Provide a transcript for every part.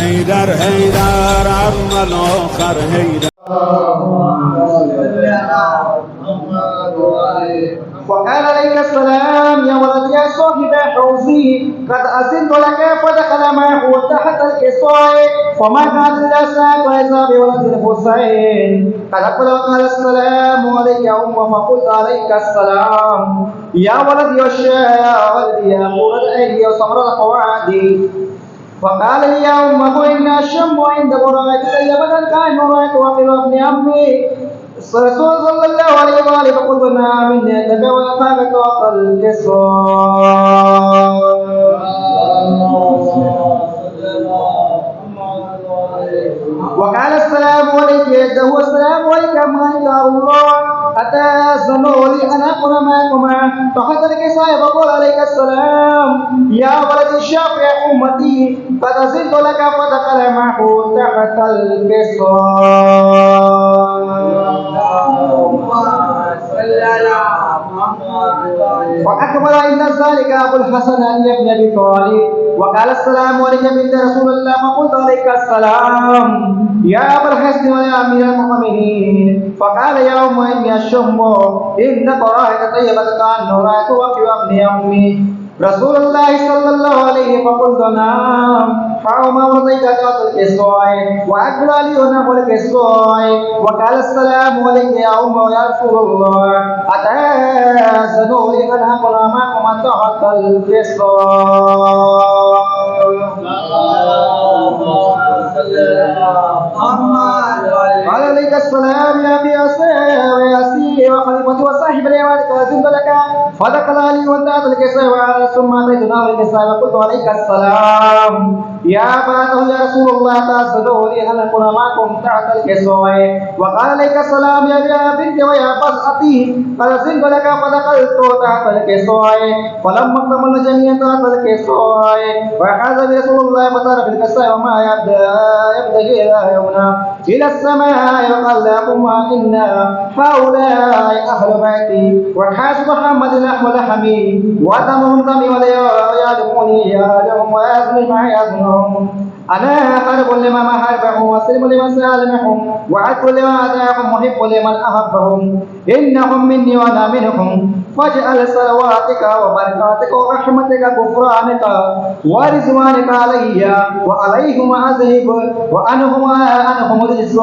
حيدر حيدر عم الآخر حيدر. وقال عليك السلام يا ولد يا صاحب حوزي قد أذنت لك فدخل معه تحت الكسوة فما كان إلا ساق وإذا بولد الحسين قد قال السلام عليك يا أم فقلت عليك السلام يا ولد يا يا ولد يا قرة أيدي وصبر القواعد فقال لي يا أمه إن الشم عند قرائك طيبة كان رأيت وقل ابن عمي الرسول صلى الله عليه وآله فقلت نعم إني أتبع وأفاقك وقل الكسوة. وقال السلام عليك يده والسلام عليك ما يدار الله أتأذنوا لي أن أكون معكما فحتى الكساء فقال عليك السلام يا ولد الشافع أمتي قد أذنت لك فدخل معه تحت الكساء. وأكبر إن ذلك أبو الحسن علي بن أبي طالب وقال السلام عليك بنت رسول الله فقلت عليك السلام يا أبا الحسن ويا أمير المؤمنين فقال يا أم إني الشم إن قرائك طيبة كأن رأيت وقي ابن أمي رسول الله صلى الله عليه فقلت نعم فأما ورضيك قد الكسوة وأقبل علي ونحو الكسوة وقال السلام عليك يا أم يا رسول الله أتأذنوا لي أن أكون معكم تحت الكسوة. قال عليك السلام يا أبي ياسين وخليفة وصاحب اليمان أذنت لك فدخل علي وانتهت الكسوة ثم أتيت نار الكسوة وقلت عليك السلام يا أباته يا رسول الله تأذنوا لي أن أكون معكم تحت الكسوة وقال عليك السلام يا بنت ويا بصأتي قد أذنت لك فدخلت تحت الكسوة فلما اكتملنا جميعا تحت الكسوة وأخذ برسول الله فصار في الكسوة وما يبتغي إلى السماء وقال لهم إن هؤلاء أهل بيتي وحاس محمد لحم لحمي ودمهم دمي ولا يعلموني يعلمهم ويأذن ما يأذنهم أنا حرب لمن حربهم وسلم لمن سالمهم وعدت لمن أتاهم محب لمن أحبهم إنهم مني وأنا منهم فاجعل صلواتك وبركاتك ورحمتك غفرانك ورضوانك علي وعليهم أذهب وأنهم رجس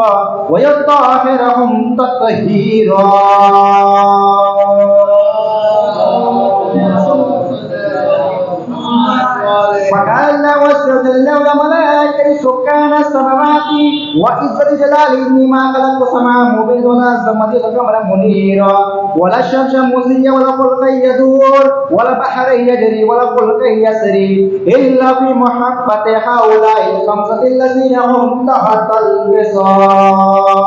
ويطهرهم تطهيرا. فقال الله عز وجل والملائكة سكان السماوات وعزة جلاله إني ما خلقت السماء مبينا ولا الزمد القمر منيرا ولا الشمس مزية ولا الفلك يدور ولا البحر يجري ولا الفلك يسري إلا في محبة هؤلاء الخمسة الذين هم تحت الكساء.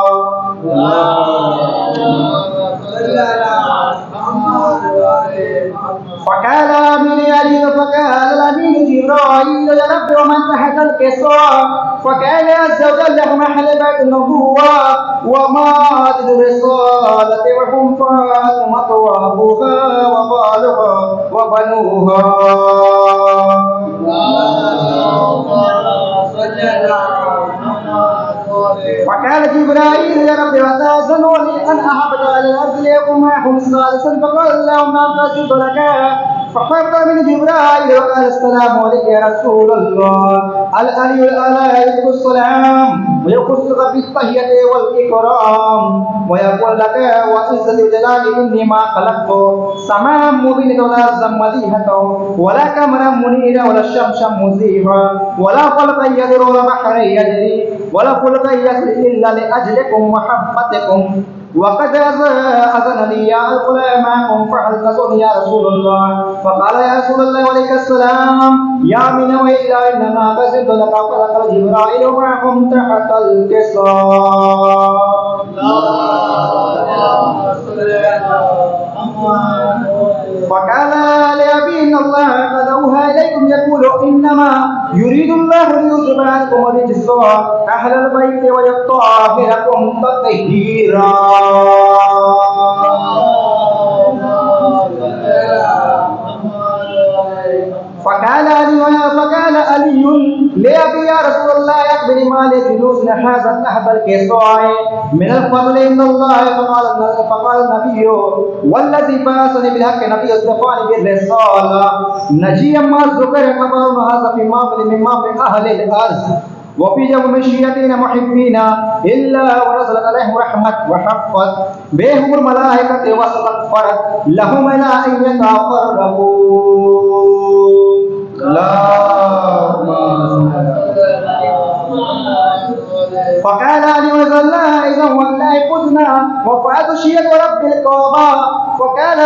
فقال أمين علي فقال الأمين جبرائيل يا رب ومن تحت الكساء فقال عز وجل هم أهل بيت النبوة وما عدد الرسالة وهم فاطمة وأبوها وبالها وبنوها. فقال جبرائيل يا رب وتأذنوا لي أن أهبط على الأرض ليكون معهم ثالثا فقال اللهم أنقذت لك فخرج من جبرائيل وقال السلام عليك يا رسول الله العلي الأعلى يلقي السلام ويخصك بالتحية والإكرام ويقول لك وعزة جلالي إني ما خلقت سماء مبينة ولا زمديهة ولا قمرا منيرا ولا الشمس مزيفا ولا فلك يدر ولا بحر يجري ولا فلك يسري إلا لأجلكم ومحبتكم وقد أذن لي يا الغلام معكم فهل تزن يا رسول الله فقال يا رسول الله عليك السلام يا من وإلا إنما قصدت لك فلقى جبرائيل معهم تحت الكساء. فقال لأبي إن الله قد أوحى إليكم يقول إنما يريد الله ليذهب عنكم الرجس أهل البيت ويطهركم تطهيرا. فقال علي لأبي یا رسول اللہ اخبرنی ما لجلوسنا هذا النهب الكسوع من الفضل ان الله فقال النبي والذي بعثني بالحق نبي اصطفاني بالرسالة نجيا ما ذكر خبر هذا في ماضي من ماضي اهل الارض وفي يوم مشيتين محبين الا ونزلت عليهم رحمه وحفت بهم الملائكه واستغفرت لهم الى ان يتقربوا فقال علي رضي الله اذا والله فزنا وفات شيئا ورب الكعبه فقال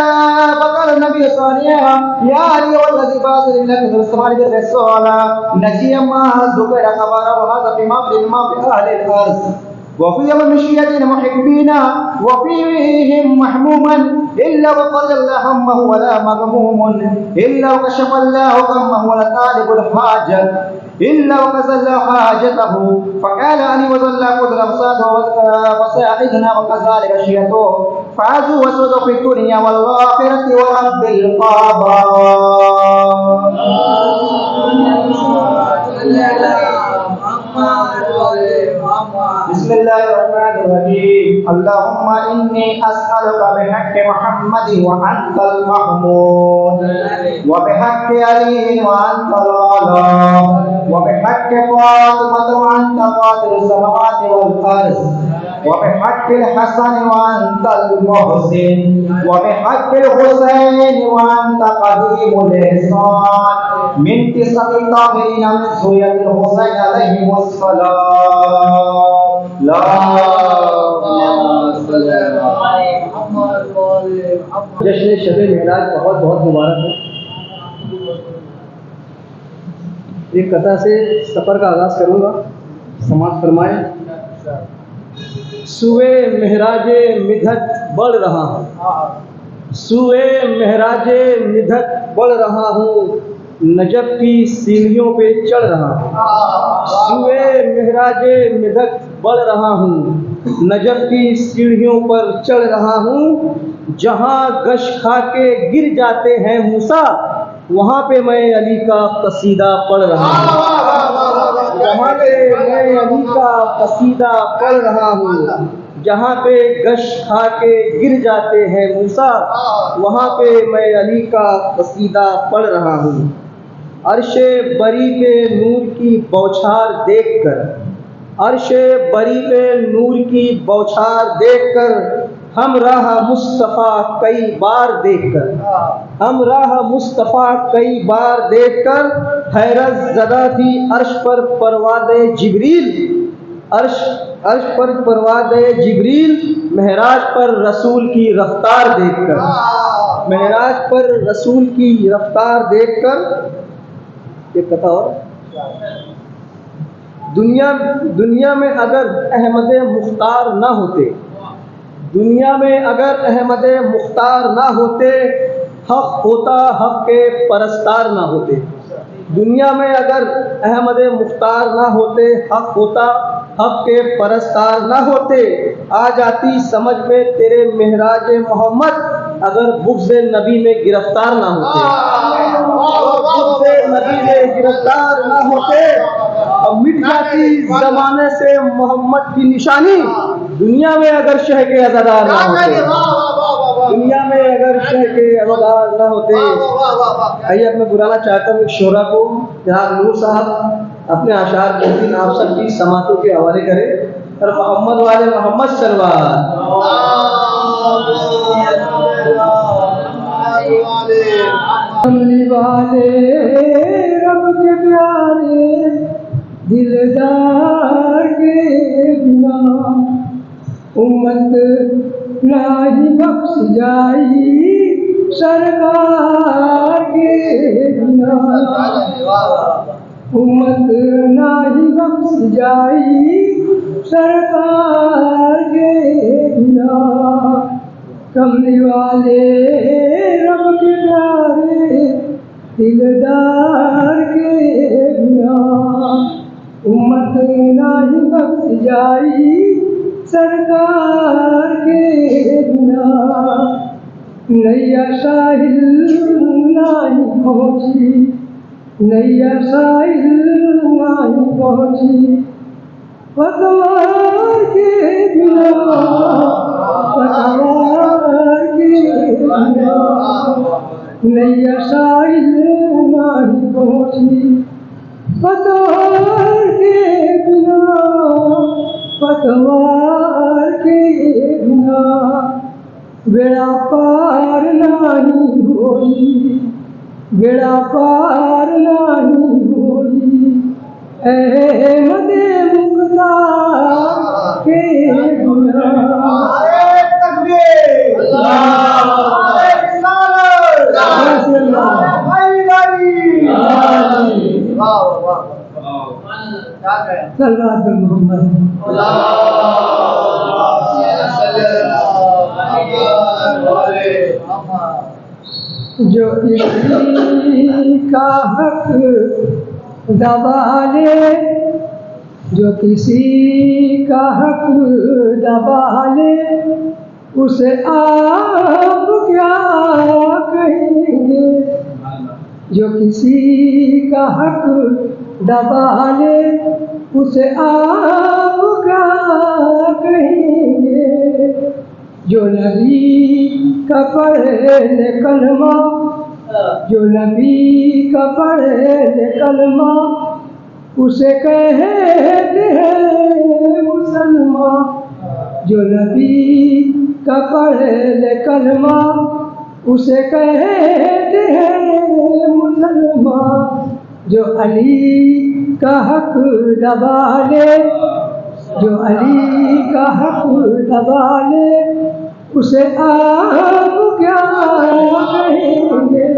النبي صلى الله عليه وسلم يا علي والذي بعثني لك بالسماء بالرسالة نجيا ما ذكر خبره وهذا في ماضي اهل الارض وفي يوم مشيتين محبين وفيهم محموما إلا وقد الله همه ولا مغموم إلا وكشف الله غمه ولا طالب الحاجة إلا وكسى الله حاجته فقال أني وظل قدر أبصاده وساعدنا وكذلك شيئته فعزوا وسودوا في الدنيا والآخرة ورب القضاء. بسم الله الرحمن الرحيم اللهم إني أسألك بحق محمد وأنت المحمود وبحق علي وأنت الأعلى وبحق فاطمة وأنت قادر السماوات والأرض وبحق الحسن وأنت المحسن وبحق الحسين وأنت قديم الإحسان من 9 طاهرين من سورية الحسين عليهم السلام. لا جشن شب معراج بہت بہت مبارک ہو. ایک قطعہ سے سفر کا آغاز کروں گا، سماعت فرمائیں. سوئے مہراج مدحت بڑھ رہا ہوں، سوئے مہراج مدحت بڑھ رہا ہوں، نجف کی سیڑھیوں پہ چڑھ رہا ہوں. سوئے مہراج مدحت بڑھ رہا ہوں، نجف کی سیڑھیوں پر چڑھ رہا ہوں. جہاں گش کھا کے گر جاتے ہیں موسیٰ وہاں پہ میں علی کا قصیدہ پڑھ رہا ہوں. جہاں پہ میں علی کا قصیدہ پڑھ رہا ہوں. جہاں پہ گش کھا کے گر جاتے ہیں موسیٰ وہاں پہ میں علی کا قصیدہ پڑھ رہا ہوں. عرش بری پہ نور کی بوچھار دیکھ کر، عرش بری پہ نور کی بوچھار دیکھ کر، ہم راہ مصطفیٰ کئی بار دیکھ کر، ہم راہ مصطفیٰ کئی بار دیکھ کر، حیرت زدہ تھی عرش پر پرواز جبریل، عرش پر پرواز جبریل، معراج پر رسول کی رفتار دیکھ کر، معراج پر رسول کی رفتار دیکھ کر. ایک کتھا اور. دنیا میں اگر احمد مختار نہ ہوتے، دنیا میں اگر احمد مختار نہ ہوتے، حق ہوتا حق کے پرستار نہ ہوتے. دنیا میں اگر احمد مختار نہ ہوتے، حق ہوتا حق کے پرستار نہ ہوتے. آ جاتی سمجھ میں تیرے معراج محمد اگر بغض نبی میں گرفتار نہ ہوتے، بغض نبی میں گرفتار نہ ہوتے. اور مٹ جاتی زمانے سے محمد کی نشانی دنیا میں اگر شہ کے عزادار نہ ہوتے، دنیا میں اگر شہ کے عزادار نہ ہوتے. آئیے اب میں بلانا چاہتا ہوں شعرا کو، جہاں نور صاحب اپنے اشعار محسن آپ سب کی سماعتوں کے حوالے کرے اور محمد والے محمد سلوات. والے رب کے پیارے دلدار کے بنا امت نہیں بخش جائی سرکار کے بنا، امت نہیں بخش جائی سرکار کے بنا. کملی والے رب کے پیارے دلدار کے بنا امت نہیں بخش جائی سرکار کے بنا. نیا ساحل نہیں پہنچی نیا سائل نہیں پہنچی پتوار کے بنا، پتوار کے بنا، نیا سائل نہیں پہنچی پتوار کے بنا، پتوار کے بنا، بیڑا پار نہیں ہوئی، بیڑا پار نہیں ہوئی، احمد مختار کے بنا۔ صلوات محمد جو کسی کا حق دبا لے، جو کسی کا حق دبا لے، اسے آپ کیا کہیں گے؟ جو کسی کا حق دبا لے، اسے آپ کیا کہیں گے؟ جو نبی کا پڑھے کلمہ، جو نبی کا پڑھے کلمہ، اسے کہتے ہیں مسلمان۔ جو نبی کا پڑھے کلمہ، اسے کہتے ہیں مسلمان۔ جو علی کا حق دبا لے، جو علی کا حق دبا لے، اسے آپ کیا کہیں گے؟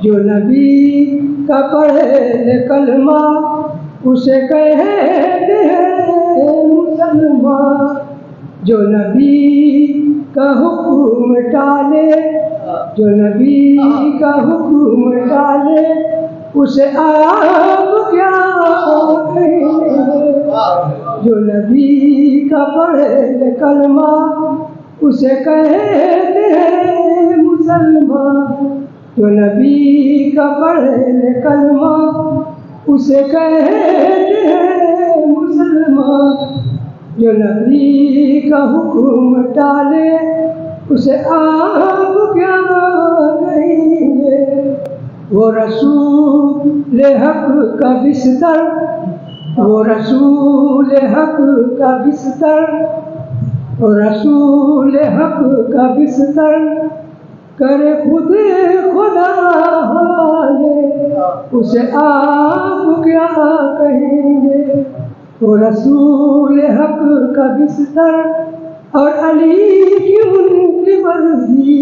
جو نبی کا پڑھے کلمہ، اسے کہتے ہیں مسلمان۔ جو نبی کا حکم ٹالے، جو نبی کا حکم ٹالے، اسے آپ کیا کہیں گے؟ جو نبی کا پڑھے کلمہ، اسے کہتے ہیں مسلمان۔ جو نبی کا پڑھے کلمہ، اسے کہتے ہیں مسلمان۔ جو نبی کا حکم ٹالے، اسے آپ کیا کہیں گے؟ وہ رسول حق کا بستر، وہ رسول حق کا بستر، وہ رسول حق کا بستر، کرے خود خدا حوالے، اسے آپ کیا کہیں گے؟ وہ رسول حق کا بستر اور علی کی ان کی مرضی،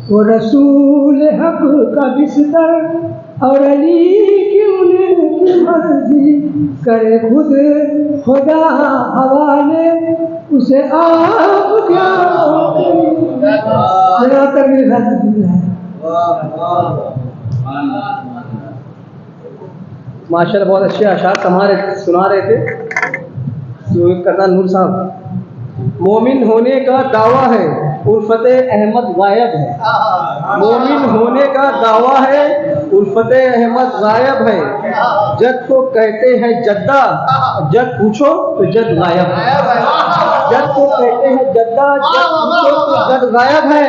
وہ رسول حق کا بستر اور علی کی ان کی مرضی، کرے خود خدا حوالے، اسے آپ کیا ماشاء اللہ بہت اچھے اشعار سنا رہے تھے جو کرنل نور صاحب۔ مومن ہونے کا دعویٰ ہے، الفت احمد غائب ہے۔ مومن ہونے کا دعویٰ ہے، الفت احمد غائب ہے۔ جد کو کہتے ہیں جدہ، جد پوچھو تو جد غائب ہے۔ جد کو کہتے ہیں جدہ، جد پوچھو تو جد غائب ہے۔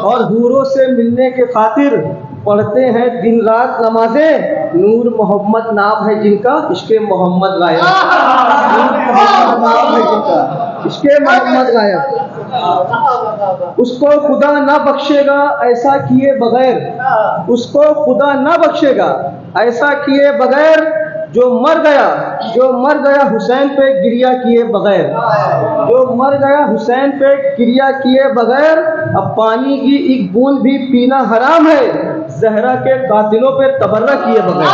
اور حوروں سے ملنے کے خاطر پڑھتے ہیں دن رات نمازیں، نور محمد نام ہے جن کا، عشق محمد غائب ہے۔ نور محمد نام ہے جن کا، عشق محمد غائب۔ اس کو خدا نہ بخشے گا ایسا کیے بغیر، اس کو خدا نہ بخشے گا ایسا کیے بغیر، جو مر گیا حسین پہ گریہ کیے بغیر، جو مر گیا حسین پہ گریہ کیے بغیر۔ اب پانی کی ایک بوند بھی پینا حرام ہے، زہرا کے قاتلوں پہ تبرہ کیے بغیر۔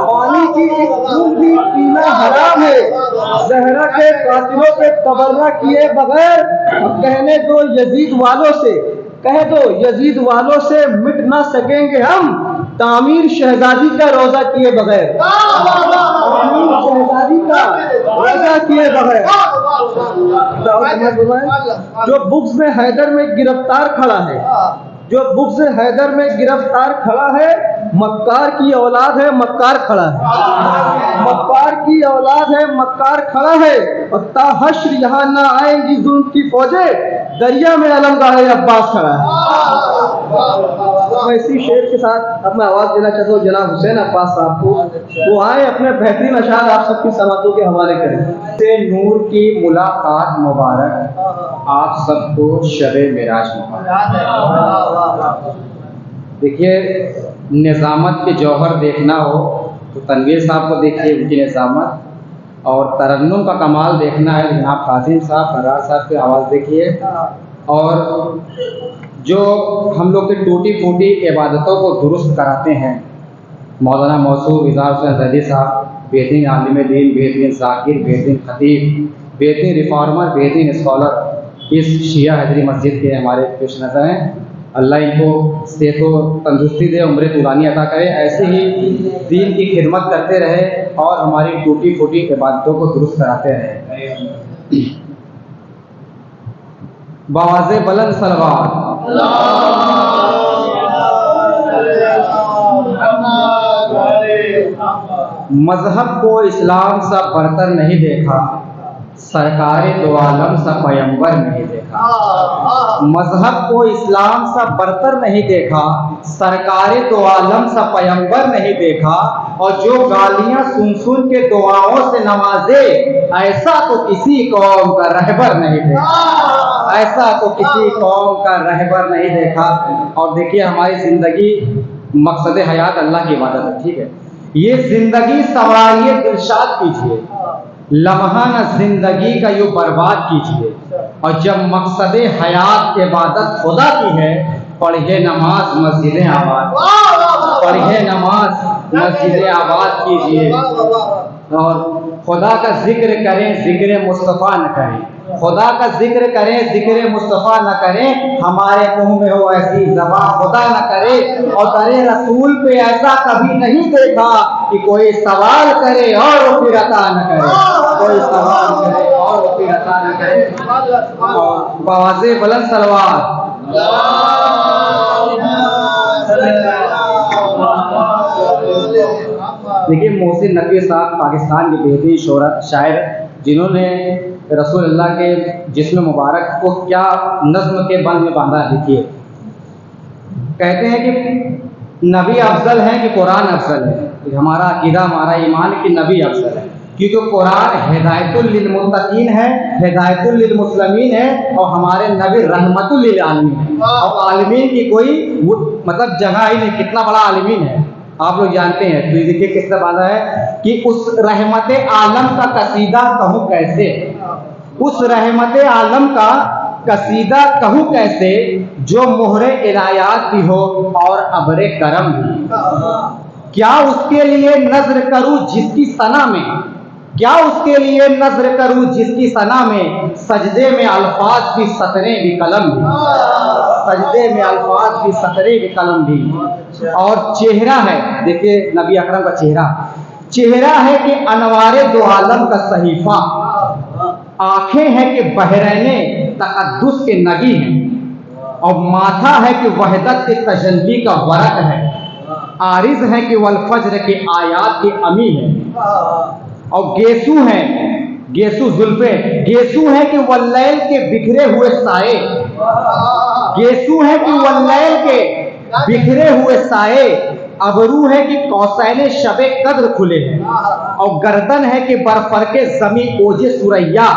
پانی کی ایک بوند بھی پینا حرام ہے، زہرا کے قاتلوں پہ تبرہ کیے بغیر۔ اب کہنے دو یزید والوں سے، کہہ دو یزید والوں سے، مٹ نہ سکیں گے ہم تعمیر شہزادی کا روزہ کیے بغیر۔ تعمیر شہزادی کا روزہ کیے بغیر۔ جو بغض میں حیدر میں گرفتار کھڑا ہے، جو بغض حیدر میں گرفتار کھڑا ہے، مکار کی اولاد ہے، مکار کھڑا ہے، مکار کی اولاد ہے، مکار کھڑا ہے، اور تا حشر یہاں نہ آئیں گی ظلم کی فوجیں، دریا میں علمگاہ عباس کھڑا ہے۔ میں اسی شعر کے ساتھ اب میں آواز دینا چاہتا ہوں جناب حسین عباس صاحب کو، وہ آئے اپنے بہترین اشعار آپ سب کی سماعتوں کے حوالے کریں۔ سے نور کی ملاقات مبارک، آپ سب کو شب معراج مبارک۔ دیکھیے نظامت کے جوہر دیکھنا ہو تو تنویر صاحب کو دیکھیے، ان کی نظامت، اور ترنم کا کمال دیکھنا ہے جناب قاسم صاحب، فرار صاحب کی آواز دیکھیے، اور جو ہم لوگ کی ٹوٹی پھوٹی عبادتوں کو درست کراتے ہیں مولانا موصوف اظہار حسین زیدی صاحب، بہترین عالم دین، بہترین ذاکر، بہترین خطیب، بہترین ریفارمر، بہترین اسکالر، اس شیعہ حیدری مسجد کے ہمارے پیش نظر ہیں۔ اللہ ان کو صحت و تندرستی دے، عمر طولانی عطا کرے، ایسے ہی دین کی خدمت کرتے رہے اور ہماری ٹوٹی پھوٹی عبادتوں کو درست کراتے رہے۔ بآواز بلند صلوات۔ مذہب کو اسلام سا برتر نہیں دیکھا، سرکار دو عالم سا پیمبر نہیں دیکھا۔ مذہب کو اسلام سا برتر نہیں دیکھا، سرکار دو عالم سا پیمبر نہیں دیکھا، اور جو گالیاں سن سن کے دعاؤں سے نوازے، ایسا تو کسی قوم کا رہبر نہیں دیکھا، ایسا تو کسی قوم کا رہبر نہیں دیکھا۔ اور دیکھیے ہماری زندگی مقصد حیات اللہ کی عبادت ہے، ٹھیک ہے، یہ زندگی سنوارئیے، دلشاد کیجیے، لمحہ نہ زندگی کا یوں برباد کیجیے، اور جب مقصد حیات عبادت خدا کی ہے، پڑھیے نماز مسجدیں آباد، پڑھیے نماز مسجدیں آباد کیجیے، اور خدا کا ذکر کریں، ذکر مصطفیٰ نہ کریں، خدا کا ذکر کریں، ذکر مصطفیٰ نہ کریں، ہمارے منہ میں ہو ایسی زبان خدا نہ کرے، اور در رسول پہ ایسا کبھی نہیں دیکھا کہ کوئی سوال کرے اور وہ پھر عطا نہ کرے، کوئی سوال کرے اور وہ پھر عطا نہ کرے۔ اور بآواز بلند صلوات۔ دیکھیے محسن نقوی صاحب پاکستان کے بہترین شہرت شاعر، جنہوں نے رسول اللہ کے جسم مبارک کو کیا نظم کے بند میں باندھا، دیکھیے کہتے ہیں کہ نبی افضل ہے کہ قرآن افضل ہے، ہمارا عقیدہ، ہمارا ایمان کہ نبی افضل ہے، کیونکہ قرآن ہدایت للمتقین ہے، ہدایت للمسلمین ہے، اور ہمارے نبی رحمت للعالمین ہے، اور عالمین کی کوئی مطلب جگہ ہی نہیں، کتنا بڑا عالمین ہے آپ لوگ جانتے ہیں۔ تو دیکھیے کس طرح باندھا ہے کہ اس رحمت عالم کا قصیدہ کہوں کیسے، اس رحمت عالم کا قصیدہ کہوں کیسے، جو مہر عنایات بھی ہو اور ابر کرم بھی، کیا اس کے لیے نظر کروں جس کی ثنا میں، کیا اس کے لیے نظر کروں جس کی ثنا میں، سجدے میں الفاظ بھی سطریں بھی قلم بھی، سجدے میں الفاظ بھی سطریں بھی قلم بھی۔ اور چہرہ ہے، دیکھیے نبی اکرم کا چہرہ، چہرہ ہے کہ انوار دو عالم کا صحیفہ، آنکھیں ہیں کہ بحرین تقدس کے نگی ہیں، اور ماتھا ہے کہ وحدت کے تجلی کا ورق ہے، عارض ہے کہ والفجر کے آیات کے امی ہے، اور گیسو ہیں، گیسو زلفیں، گیسو ہے کہ واللیل کے بکھرے ہوئے سائے، گیسو ہے کہ واللیل کے بکھرے ہوئے سائے، ابرو ہے کہ قوسین شب قدر کھلے ہیں، اور گردن ہے کہ برفرق زمین اوج سریا،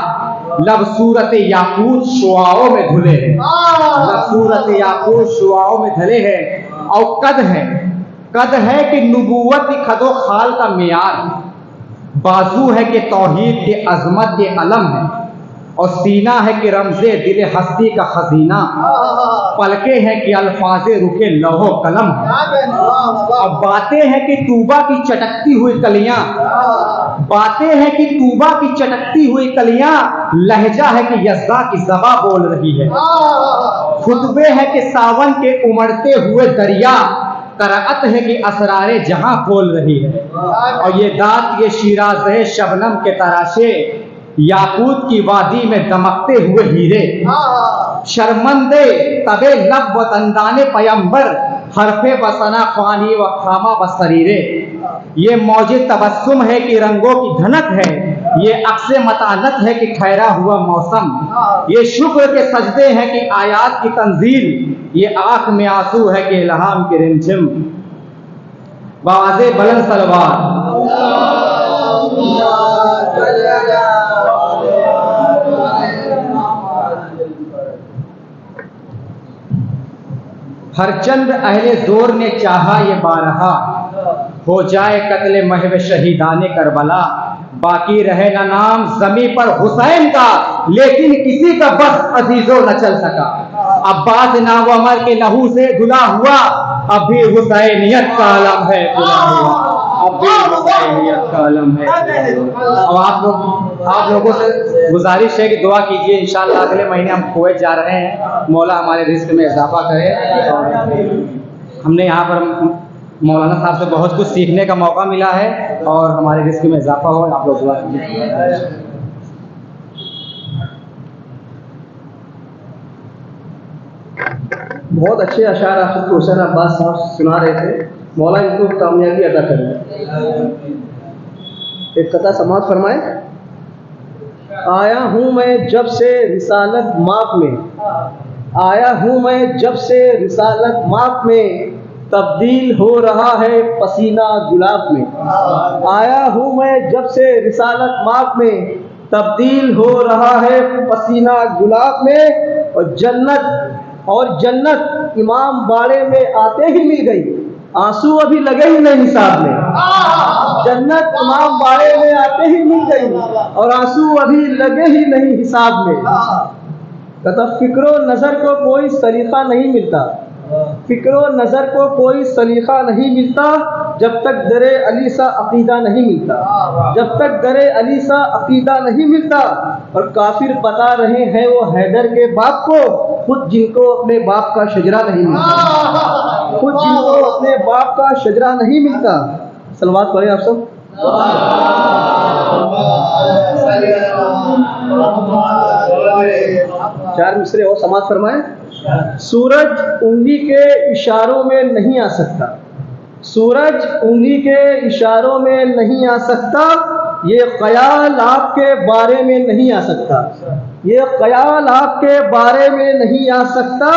لب صورت یاقوت شعاعوں میں دھلے ہیں، لب صورت یاقوت شعاعوں میں دھلے ہیں، اور قد ہے کہ نبوت کی خد و خال کا معیار، بازو ہے کہ توحید کے عظمت کے علم ہے، اور سینہ ہے کہ رمز دل ہستی کا خزینہ، پلکیں ہیں کہ الفاظ رکھے لوح و قلم ہے، اور باتیں ہیں کہ طوبہ کی چٹکتی ہوئی کلیاں، باتیں ہیں کہ طوبہ کی چٹکتی ہوئی کلیاں، لہجہ ہے کہ یزداں کی زباں بول رہی ہے، خطبے ہیں کہ ساون کے امڑتے ہوئے دریا، قرأت ہے کہ اسرار جہاں کھول رہی ہے، اور یہ دانت یہ شیراز ہے شبنم کے تراشے، یاقوت کی وادی میں دمکتے ہوئے ہیرے، شرمندے تبے لب و دندان پیمبر، حرف بسنا خوانی و خامہ بصریرے، یہ موج تبسم ہے کہ رنگوں کی دھنک ہے، یہ عکس متانت ہے کہ ٹھہرا ہوا موسم، یہ شکر کے سجدے ہیں کہ آیات کی تنزیل، یہ آنکھ میں آنسو ہے کہ الہام کی رمجم۔ بآواز بلند صلوات۔ ہر چند اہل زور نے چاہا یہ بارہا، ہو جائے قتل محو شہیدان کربلا، باقی رہے نہ نام زمیں پر حسین کا، لیکن کسی کا بس عزیزو نہ چل سکا۔ عباس نام عمر کے لہو سے دھلا ہوا، اب بھی حسینیت کا علم ہے دھلا ہوا، اب بھی حسینیت کا علم ہے۔ اب آپ لوگوں سے گزارش ہے کہ دعا کیجیے، انشاءاللہ اگلے مہینے ہم کویت جا رہے ہیں، مولا ہمارے رزق میں اضافہ کرے۔ ہم نے یہاں پر مولانا صاحب سے بہت کچھ سیکھنے کا موقع ملا ہے اور ہمارے رزق میں اضافہ ہو، آپ لوگ دعا کیجیے۔ بہت اچھے اشعار آپ کو حسین عباس صاحب سنا رہے تھے، مولا ان کو کامیابی عطا کرے۔ ایک قطعہ سماعت فرمائے۔ آیا ہوں میں جب سے رسالت ماپ میں، آیا ہوں میں جب سے رسالت ماپ میں، تبدیل ہو رہا ہے پسینہ گلاب میں۔ آیا ہوں میں جب سے رسالت ماپ میں، تبدیل ہو رہا ہے پسینہ گلاب میں، اور جنت امام باڑے میں آتے ہی مل گئی، آنسو ابھی لگے ہی نہیں حساب میں۔ جنت امام باڑے میں آتے ہی مل گئی اور آنسو ابھی لگے ہی نہیں حساب میں۔ کہتا فکر و نظر کو کوئی سلیقہ نہیں ملتا، فکر و نظر کو کوئی سلیقہ نہیں ملتا، جب تک در علی سا عقیدہ نہیں ملتا، جب تک در علی سا عقیدہ نہیں ملتا۔ اور کافر بتا رہے ہیں وہ حیدر کے باپ کو، خود جن کو اپنے باپ کا شجرہ نہیں ملتا، خود جن کو اپنے باپ کا شجرہ نہیں ملتا۔ صلوات پڑھیں آپ سب۔ چار مصرے اور سماعت فرمائیں۔ سورج انگلی کے اشاروں میں نہیں آ سکتا، سورج انگلی کے اشاروں میں نہیں آ سکتا، یہ خیال آپ کے بارے میں نہیں آ سکتا، یہ خیال آپ کے بارے میں نہیں آ سکتا۔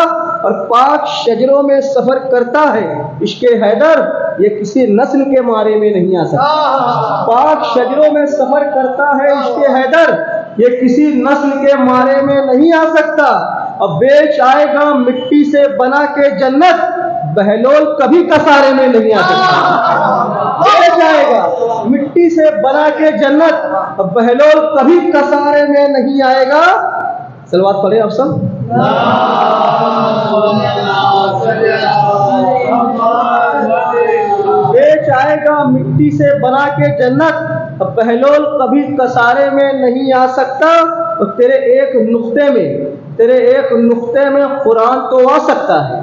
اور پاک شجروں میں سفر کرتا ہے عشق حیدر، یہ کسی نسل کے مارے میں نہیں آ سکتا۔ پاک شجروں میں سفر کرتا ہے عشق حیدر، یہ کسی نسل کے مارے میں نہیں آ سکتا۔ اب بیچ آئے گا مٹی سے بنا کے جنت، بہلول کبھی کسارے میں نہیں آ سکتا۔ بیچ آئے گا مٹی سے بنا کے جنت، اب بہلول کبھی کسارے میں نہیں آئے گا۔ صلوات پڑھیں آپ سب۔ بیچ آئے گا مٹی سے بنا کے جنت، اب بہلول کبھی کسارے میں نہیں آ سکتا۔ اور تیرے ایک نقطے میں قرآن تو آ سکتا ہے،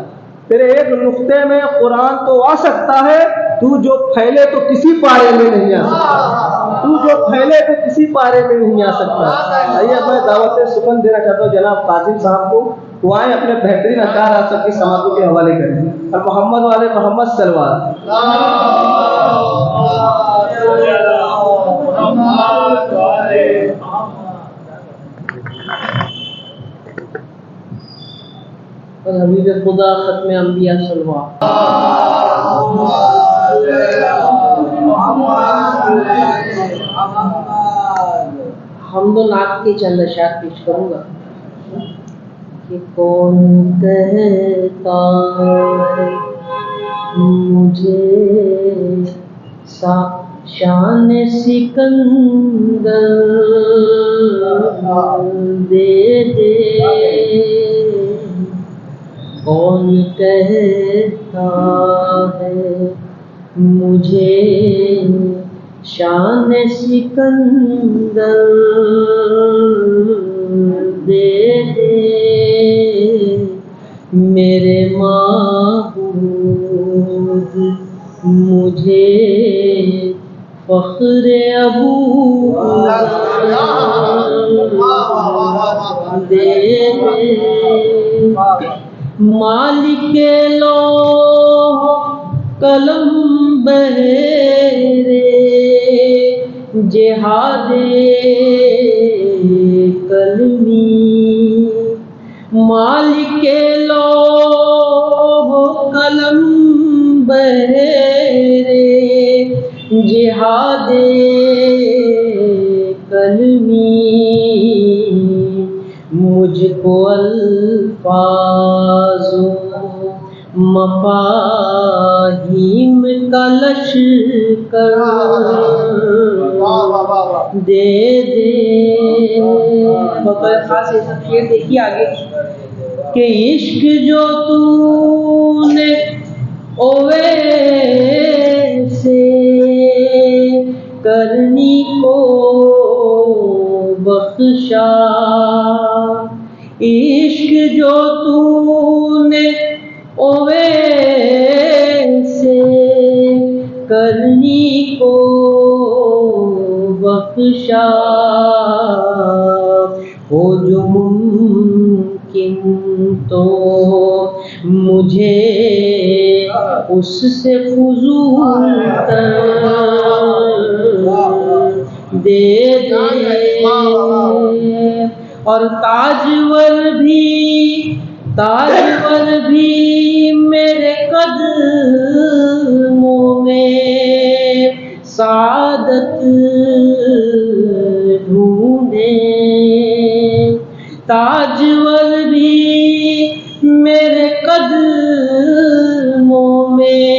تیرے ایک نقطے میں قرآن تو آ سکتا ہے، تو جو پھیلے تو کسی پارے میں نہیں آ سکتا، تو جو پھیلے تو کسی پارے میں نہیں آ سکتا۔ آئیے میں دعوت سخن دینا چاہتا ہوں جناب قاسم صاحب کو، وہ آئیں اپنے بہترین اشعار آپ سب کی سماعتوں کے حوالے کریں، اور محمد والے محمد صلوات۔ اور حبیب خدا ختم انبیاء صلوات۔ حمد و نعت کے چند اشعار پیش کروں گا کہ کون کہتا ہے مجھے شان سکندر دے دے، کون کہتا ہے مجھے شان سکندر دے دے، میرے معبود مجھے فخر ابو دے دے، مالک لوح قلم بہرے جہاد قلمی مالک لوح قلم بہرے جہاد قلمی مجھ کو الفاظ مفاہیم کا لشکر دے دے. بطور خاص یہ سب شعر دیکھیے آگے کہ عشق جو تو نے اوے سے کرنی کو بخشا، عشق جو تو نے اوے سے کرنی کو بخشا، ہو جو ممکن تو مجھے اس سے فضول تر دے دے. اور تاجور بھی میرے قدموں میں سعادت ڈھونڈے، تاجور بھی میرے قدموں میں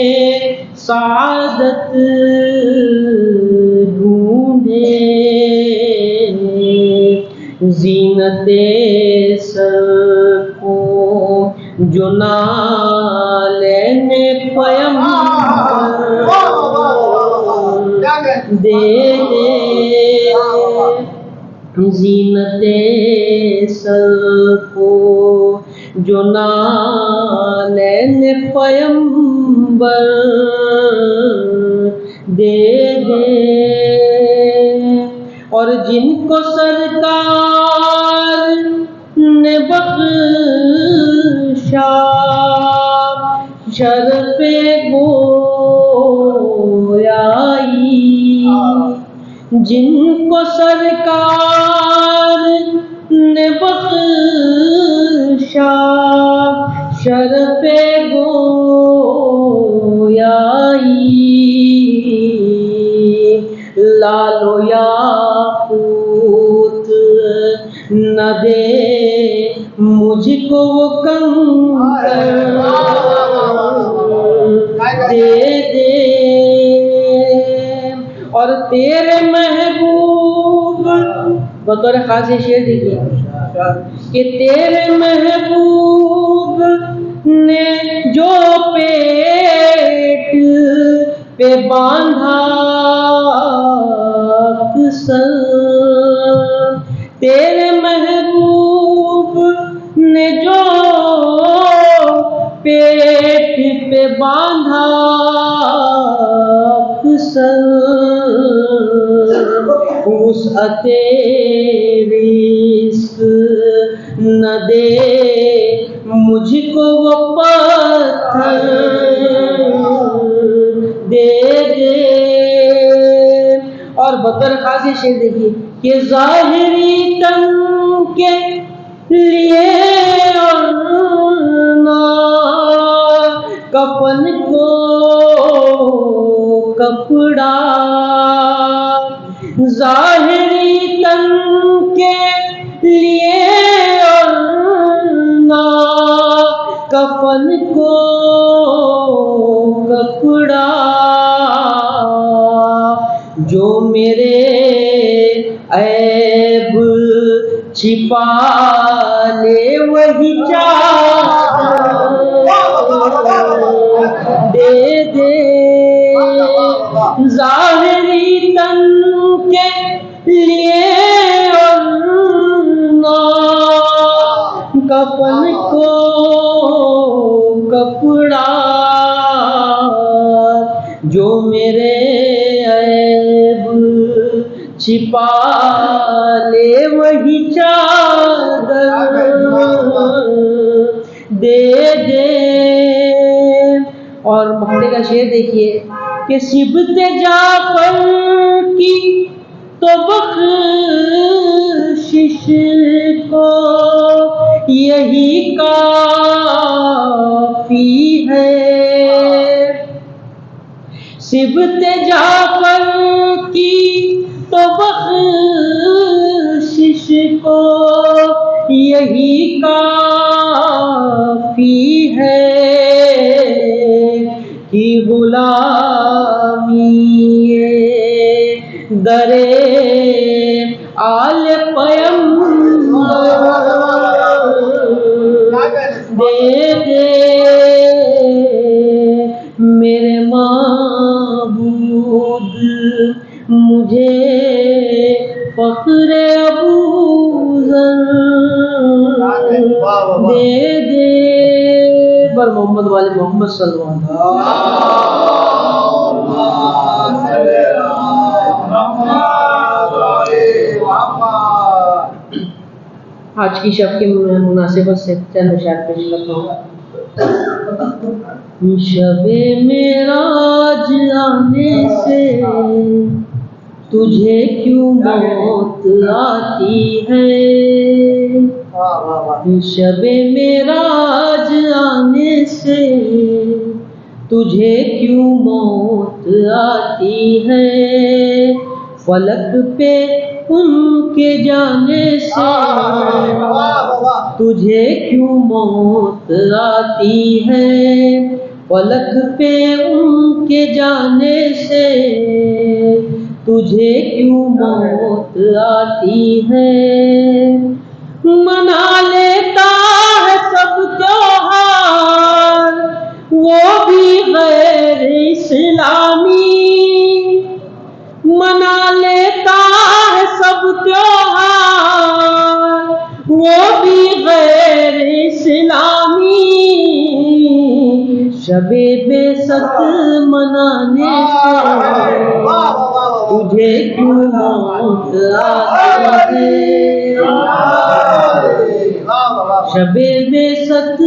سعادت ڈھونڈے، زینت سر کو جو نہ لینے پیمبر دے دے، زینت سر کو جو نہ لینے پیمبر دے دے. اور جن کو سرکار نے بخشا شرف گویائی، جن کو سرکار نے بخشا شرف گویائی، لالو یاقوت نہ دے مجھ کو وہ کنکر دے دے. اور تیرے محبوب بطور خاص شعر دیکھیے کہ تیرے محبوب نے جو پیٹ پہ باندھا اکثر، تیرے محبوب نے جو پیٹ پہ باندھا اکثر، وسعت رزق نہ دے مجھ کو وہ پتھر دے دے. اور بطور خاص شعر دیکھیے کہ ظاہری تن کے لیے اور نہ کفن کو کپڑا، ظاہری تن کے لیے اور نہ کفن کو کپڑا، جو میرے عیب چھپا لے وہی چادر دے دے. ظاہری تن کے لیے اور نہ کفن کو کپڑا، جو میرے عیب چھپا لے وہی چادر دے دے. اور مقطع کا شعر دیکھیے کہ سبت جعفر کی تو بخشش کو یہی کافی ہے، سبت جعفر کی تو بخشش کو یہی کافی ہے کہ غلامی درے آل پیمبر دے دے میرے معبود مجھے فخر ابوذر دے دے پر محمد والے محمد صلی اللہ علیہ وسلم۔ آج کی شب کی مناسبت سے چند اشعار پیش کرتا ہوں۔ شب معراج آنے سے تجھے کیوں موت آتی ہے، شب معراج آنے سے تجھے کیوں موت آتی ہے، فلک پہ ان کے جانے سے تجھے کیوں موت آتی ہے، فلک پہ ان کے جانے سے تجھے کیوں موت آتی ہے، منا لیتا ہے سب تیوہار وہ بھی غیر اسلامی، منا لیتا ہے سب تیوہار وہ بھی غیر اسلامی، شب بعثت منانے سے تجھے کیوں موت آتی ہے، شب بعثت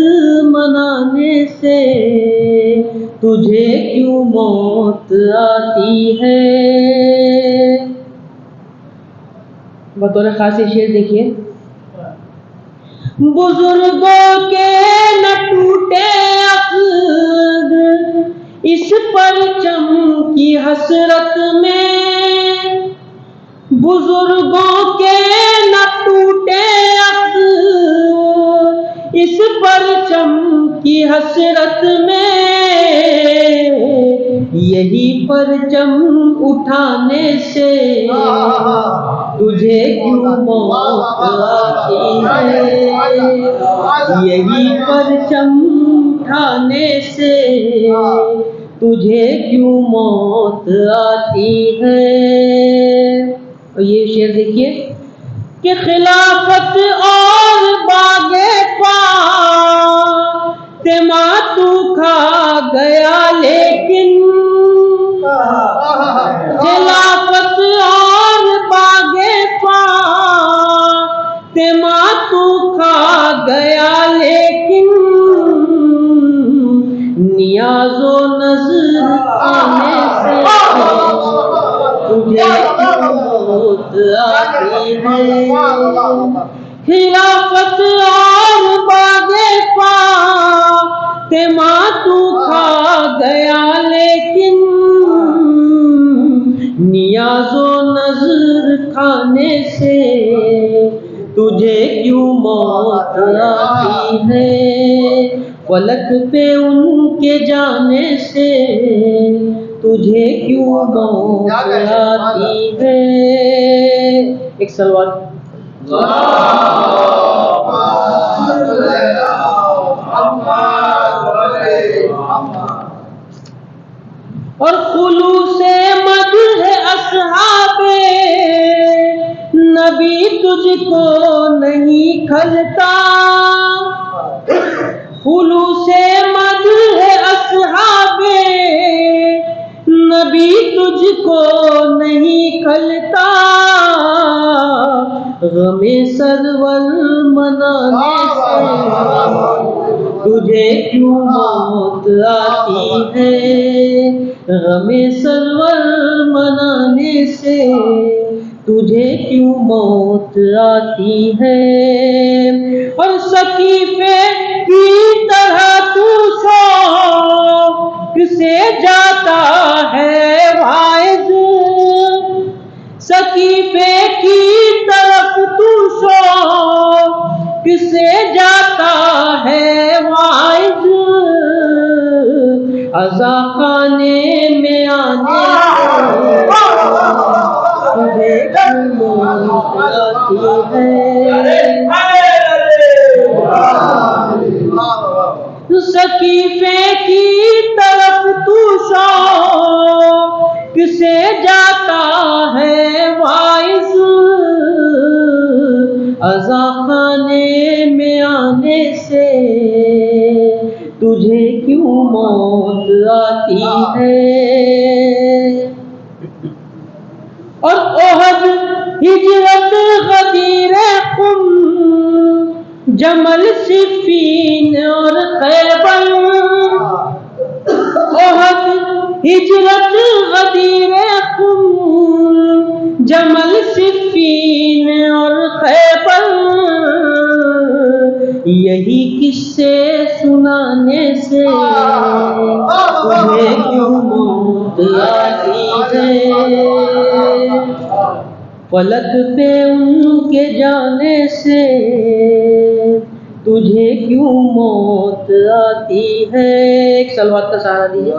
منانے سے تجھے کیوں موت آتی ہے۔ بطور خاص شعر دیکھیے، بزرگوں کے نہ ٹوٹے عقد اس پرچم کی حسرت میں، بزرگوں کے نہ ٹوٹے عقد اس پرچم کی حسرت میں، یہی پرچم اٹھانے سے تجھے کیوں موت آتی ہے، یہی پرچم اٹھانے سے تجھے کیوں موت آتی ہے۔ اور یہ شعر دیکھیے کہ خلافت اور باغے فاطمہ تو کھا گیا لیکن، خلافت اور باغے فاطمہ تو کھا گیا لیکن، نیاز و نظر آنے سے تجھے موت آتی ہے، خلافت اور باغے فاطمہ تو کھا گیا لیکن، نیاز و نظر کھانے سے تجھے کیوں موت آتی ہے، فلک پہ ان کے جانے سے تجھے کیوں موت آتی ہے۔ ایک سلوات اور خلوص مدح اصحاب نبی تجھ کو نہیں کھلتا، خلوص مدح اصحاب نبی تجھ کو نہیں کھلتا، غم سرور منانے سے تجھے کیوں موت آتی ہے غم سرور منانے سے، تجھے کیوں موت آتی ہے؟ اور سقیفے کی طرح تو شوق سے جاتا ہے واعظ، سقیفے کی طرف تو شوق سے جاتا ہے واعظ، عزا خانے میں آنے تجھے کیوں موت آتی ہے؟ سقیفے کی طرف تو شوق سے جاتا ہے واعظ، عزا خانے میں آنے سے تجھے کیوں موت آتی ہے؟ اور احد ہجرت غدیر قم جمل صفین اور خیبر، احد ہجرت غدیر قم جمل صفین اور خیبر، یہی قصے سنانے سے تجھے کیوں موت آتی ہے؟ فلک پہ ان کے جانے سے تجھے کیوں موت آتی ہے؟ ایک صلوات کا سہارا دیجیے۔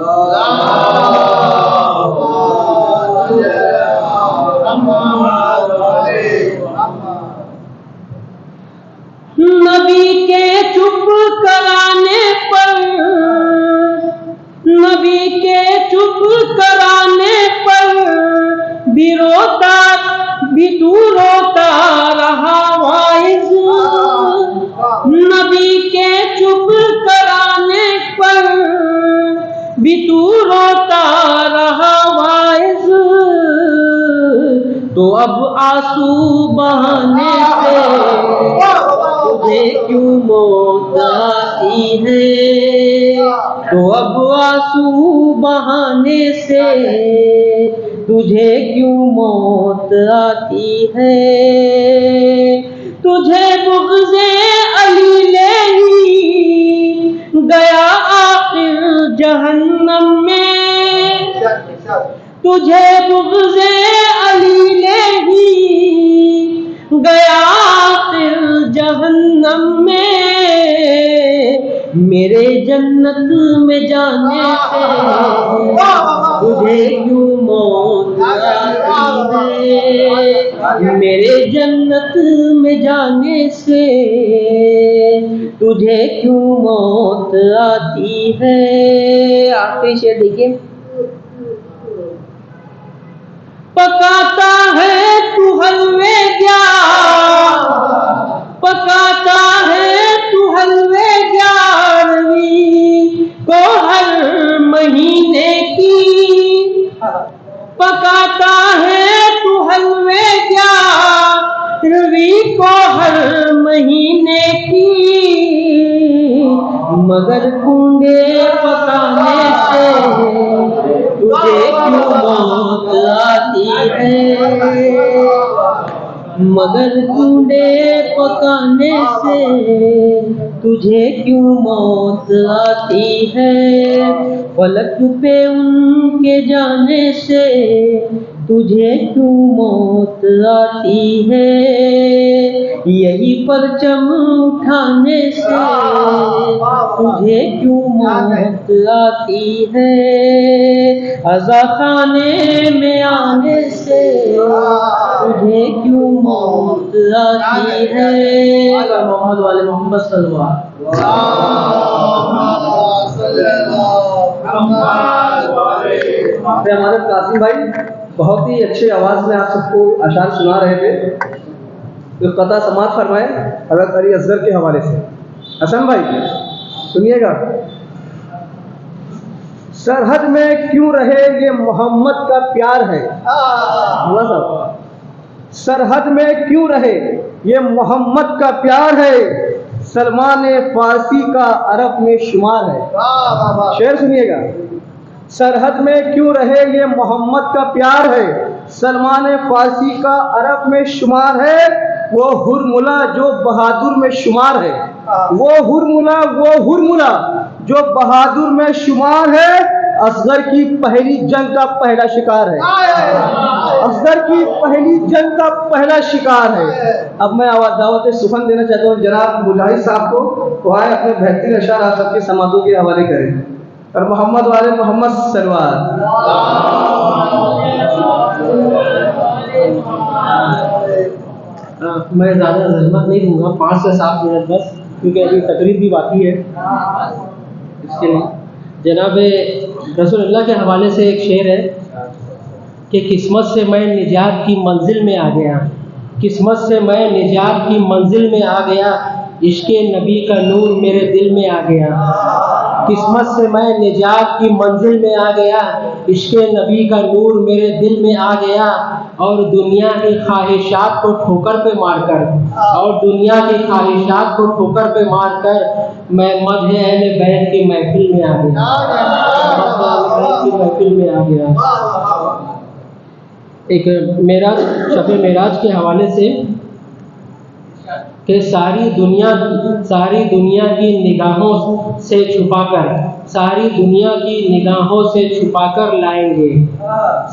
نبی کے چپ کرانے پر، نبی کے چپ کرانے پر بھی روتا، بھی تو روتا رہا واعظ، نبی کے چپ کرانے پر بھی تو روتا رہا واعظ، تو اب آنسو بہانے سے تجھے کیوں موت آتی ہے؟ تو اب آنسو بہانے سے تجھے کیوں موت آتی ہے؟ تجھے بغض علی لے ہی گیا آخر جہنم میں، تجھے بغض علی لے ہی گیا آخر جہنم میں، میرے جنت میں جانے سے تجھے کیوں موت آتی ہے؟ میرے جنت میں جانے سے تجھے کیوں موت آتی ہے؟ آخری شعر دیکھیے۔ پکاتا ہے تو حلوے گیار، پکاتا ہے تو حلوے گیارہویں کو ہر مہینے کی، پکاتا ہے تو حلوے گیارہویں کو ہر مہینے کی، مگر کنڈے پکانے سے تجھے کیوں موت آتی ہے؟ مگر کنڈے پکانے سے تجھے کیوں موت آتی ہے؟ فلک پہ ان کے جانے سے تجھے کیوں موت آتی ہے؟ یہی پرچم اٹھانے سے تجھے کیوں موت آتی ہے؟ عزا خانے میں آنے سے تجھے کیوں موت آتی ہے؟ محمد والے محمد صلی اللہ علیہ وسلم۔ ہمارے قاسم بھائی بہت ہی اچھے آواز میں آپ سب کو اشعار سنا رہے تھے، ایک قطع سماعت فرمائے حضرت علی اصغر کے حوالے سے۔ حسن بھائی سنیے گا۔ سرحد میں کیوں رہے یہ محمد کا پیار ہے، اللہ صاحب، سرحد میں کیوں رہے یہ محمد کا پیار ہے، سلمان فارسی کا عرب میں شمار ہے. شعر سنیے گا. سرحد میں کیوں رہے یہ محمد کا پیار ہے, سلمان فارسی کا عرب میں شمار ہے. وہ ہرملا جو بہادر میں شمار ہے, وہ ہرملا جو بہادر میں شمار ہے. اصغر کی پہلی جنگ کا پہلا شکار ہے, اصغر کی پہلی جنگ کا پہلا شکار ہے. اب میں دعوت سخن دینا چاہتا ہوں جناب مجاہد صاحب کو, وہ آئے اپنے بہترین اشعار آپ سب کے سماعتوں کے حوالے کریں. اور محمد والے محمد سرور. میں زیادہ زحمت نہیں دوں گا, 5 سے 7 منٹ بس, کیونکہ ابھی تقریب بھی باقی ہے. اس کے لیے جناب رسول اللہ کے حوالے سے ایک شعر ہے کہ قسمت سے میں نجات کی منزل میں آ گیا, قسمت سے میں نجات کی منزل میں آ گیا, عشق نبی کا نور میرے دل میں آ گیا. قسمت سے میں نجات کی منزل میں آ گیا, عشق نبی کا نور میرے دل میں آ گیا. اور دنیا کی خواہشات کو ٹھوکر پہ مار کر, اور دنیا کی خواہشات کو ٹھوکر پہ مار کر میں مدح اہل بیت کی محفل میں آ گیا, کی محفل میں آ گیا. ایک معراج, شب معراج کے حوالے سے کہ ساری دنیا کی نگاہوں سے چھپا کر, ساری دنیا کی نگاہوں سے چھپا کر لائیں گے,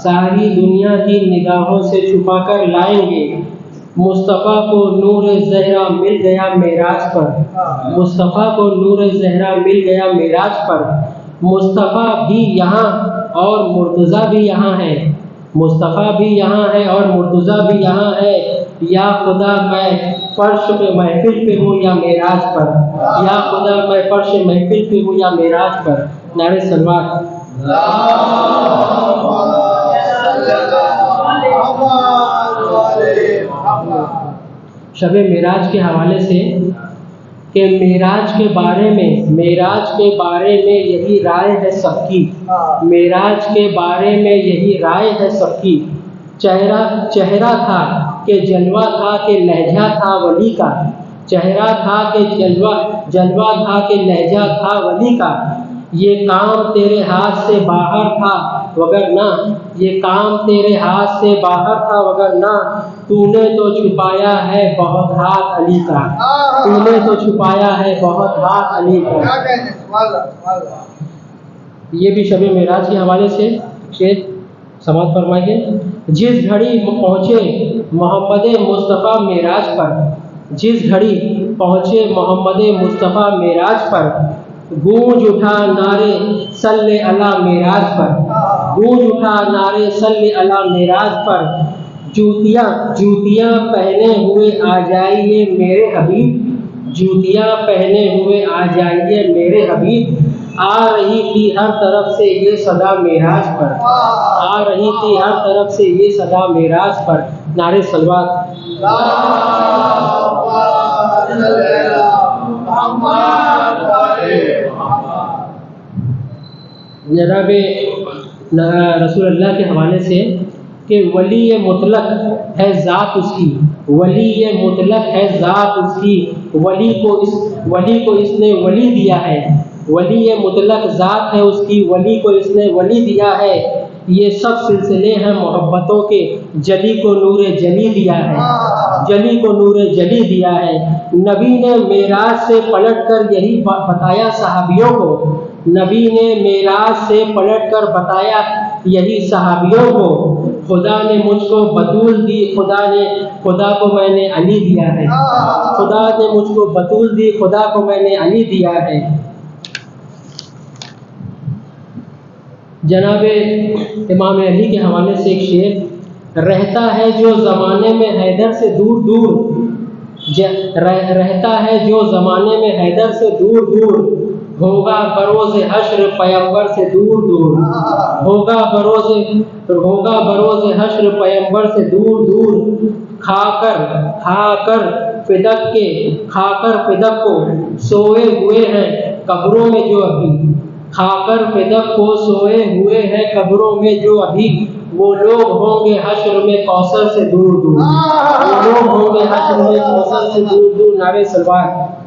ساری دنیا کی نگاہوں سے چھپا کر لائیں گے. مصطفیٰ کو نور زہرا مل گیا معراج پر, مصطفیٰ کو نور زہرا مل گیا معراج پر. مصطفیٰ بھی یہاں اور مرتضیٰ بھی یہاں ہے, مصطفیٰ بھی یہاں ہے اور مرتضیٰ بھی یہاں ہے. یا خدا میں فرش پہ محفل پہ ہوں یا معراج پر, یا خدا میں فرش محفل پہ ہوں یا معراج پر. نعرہ صلوات. شب معراج کے حوالے سے کہ معراج کے بارے میں یہی رائے ہے سب کی, معراج کے بارے میں یہی رائے ہے سب کی. چہرہ تھا کہ جلوہ تھا کہ لہجہ تھا ولی کا, چہرہ تھا کہ جلوہ تھا کہ لہجہ تھا ولی کا. یہ کام تیرے ہاتھ سے باہر تھا وگرنہ, یہ کام تیرے ہاتھ سے باہر تھا وگرنہ, تو نے تو چھپایا ہے بہت ہاتھ علی کا, تو نے تو چھپایا ہے بہت ہاتھ علی کا. یہ بھی شب معراج کے حوالے سے شعر سماعت فرمائیے. جس گھڑی پہنچے محمد مصطفیٰ معراج پر, جس گھڑی پہنچے محمد مصطفیٰ معراج پر, گونج اٹھا نعرے صلی علی معراج پر, گونج اٹھا نعرے صلی علی معراج پر. جوتیاں پہنے ہوئے آ جائیے میرے حبیب, جوتیاں پہنے ہوئے آ جائیے میرے حبیب. آ رہی تھی ہر طرف سے یہ صدا معراج پر, آ رہی تھی ہر طرف سے یہ صدا معراج پر. نعرہ صلوات. جناب رسول اللہ کے حوالے سے کہ ولی مطلق ہے ذات اس کی, ولی مطلق ہے ذات اس کی. ولی کو اس نے ولی دیا ہے, ولی مطلق ذات ہے اس کی, ولی کو اس نے ولی دیا ہے. یہ سب سلسلے ہیں محبتوں کے, جلی کو نور جلی دیا ہے, جلی کو نور جلی دیا ہے. نبی نے معراج سے پلٹ کر یہی بتایا صحابیوں کو, نبی نے معراج سے پلٹ کر بتایا یہی صحابیوں کو. خدا نے مجھ کو بطول دی, خدا کو میں نے علی دیا ہے, خدا نے مجھ کو بطول دی, خدا کو میں نے علی دیا ہے. جناب امام علی کے حوالے سے ایک شعر. رہتا ہے جو زمانے میں حیدر سے دور دور, رہتا ہے جو زمانے میں حیدر سے دور دور, ہوگا بروز حشر پیمبر سے دور دور, ہوگا بروز حشر پیمبر سے دور دور. کھا کر فدق کو سوئے ہوئے ہیں قبروں میں جو ابھی, کھا کر فدق کو سوئے ہوئے ہیں قبروں میں جو ابھی. وہ لوگ ہوں گے حشر میں کوثر سے دور دور, وہ لوگ ہوں گے حشر میں کوثر سے دور دور. نعرہ صلوات.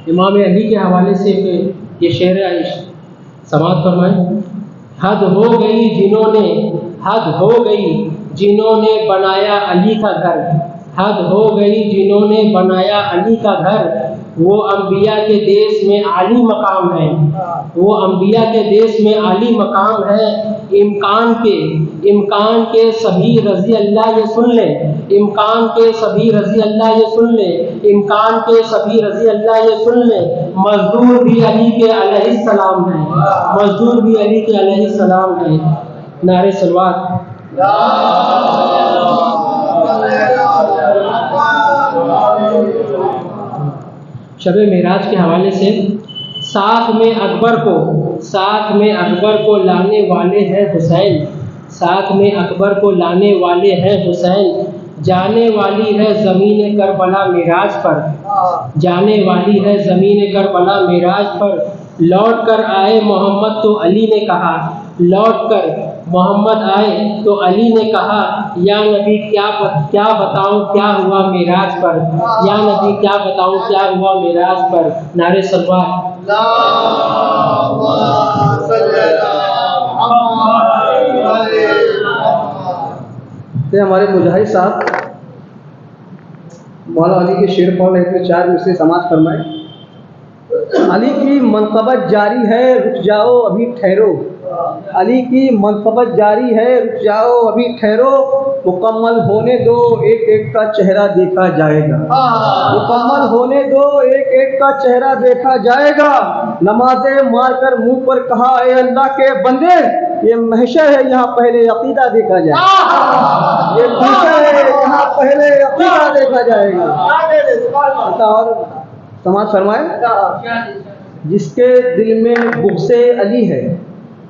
امام علی کے حوالے سے یہ شعر عشق سماعت فرمائیں. حد ہو گئی جنہوں نے بنایا علی کا گھر. حد ہو گئی جنہوں نے بنایا علی کا گھر. وہ انبیاء کے دیس میں عالی مقام ہے. وہ انبیاء کے دیس میں عالی مقام ہے. امکان کے سبھی رضی اللہ یہ سن لیں. امکان کے سبھی رضی اللہ یہ سن لیں. امکان کے سبھی رضی اللہ یہ سن لیں. مزدور بھی علی کے علیہ السلام ہے. مزدور بھی علی کے علیہ السلام ہے. نعرہ صلوات. شب معراج کے حوالے سے ساتھ میں اکبر کو لانے والے ہیں حسین. ساتھ میں اکبر کو لانے والے ہیں حسین. جانے والی ہے زمین کربلا معراج پر. جانے والی ہے زمین کربلا معراج پر. لوٹ کر آئے محمد تو علی نے کہا. لوٹ کر محمد آئے تو علی نے کہا یا نبی کیا بتاؤں کیا ہوا معراج پر. یا نبی کیا بتاؤں کیا ہوا معراج پر. نعرہ صلوات. ہمارے مجاہد صاحب مولا علی کے شعر پڑھ رہے تھے, 4 میں سے سماعت فرمائے. علی کی منقبت جاری ہے رک جاؤ ابھی ٹھہرو. علی کی منقبت جاری ہے رک جاؤ ابھی ٹھہرو. مکمل ہونے دو ایک ایک کا چہرہ دیکھا جائے گا. مکمل ہونے دو ایک ایک کا چہرہ دیکھا جائے گا. نمازیں مار کر منہ پر کہا اے اللہ کے بندے یہ محشر ہے یہاں پہلے عقیدہ دیکھا جائے گا. یہ محشر ہے یہاں پہلے عقیدہ دیکھا جائے گا. اور سماعت فرمائے. جس کے دل میں بغض علی ہے,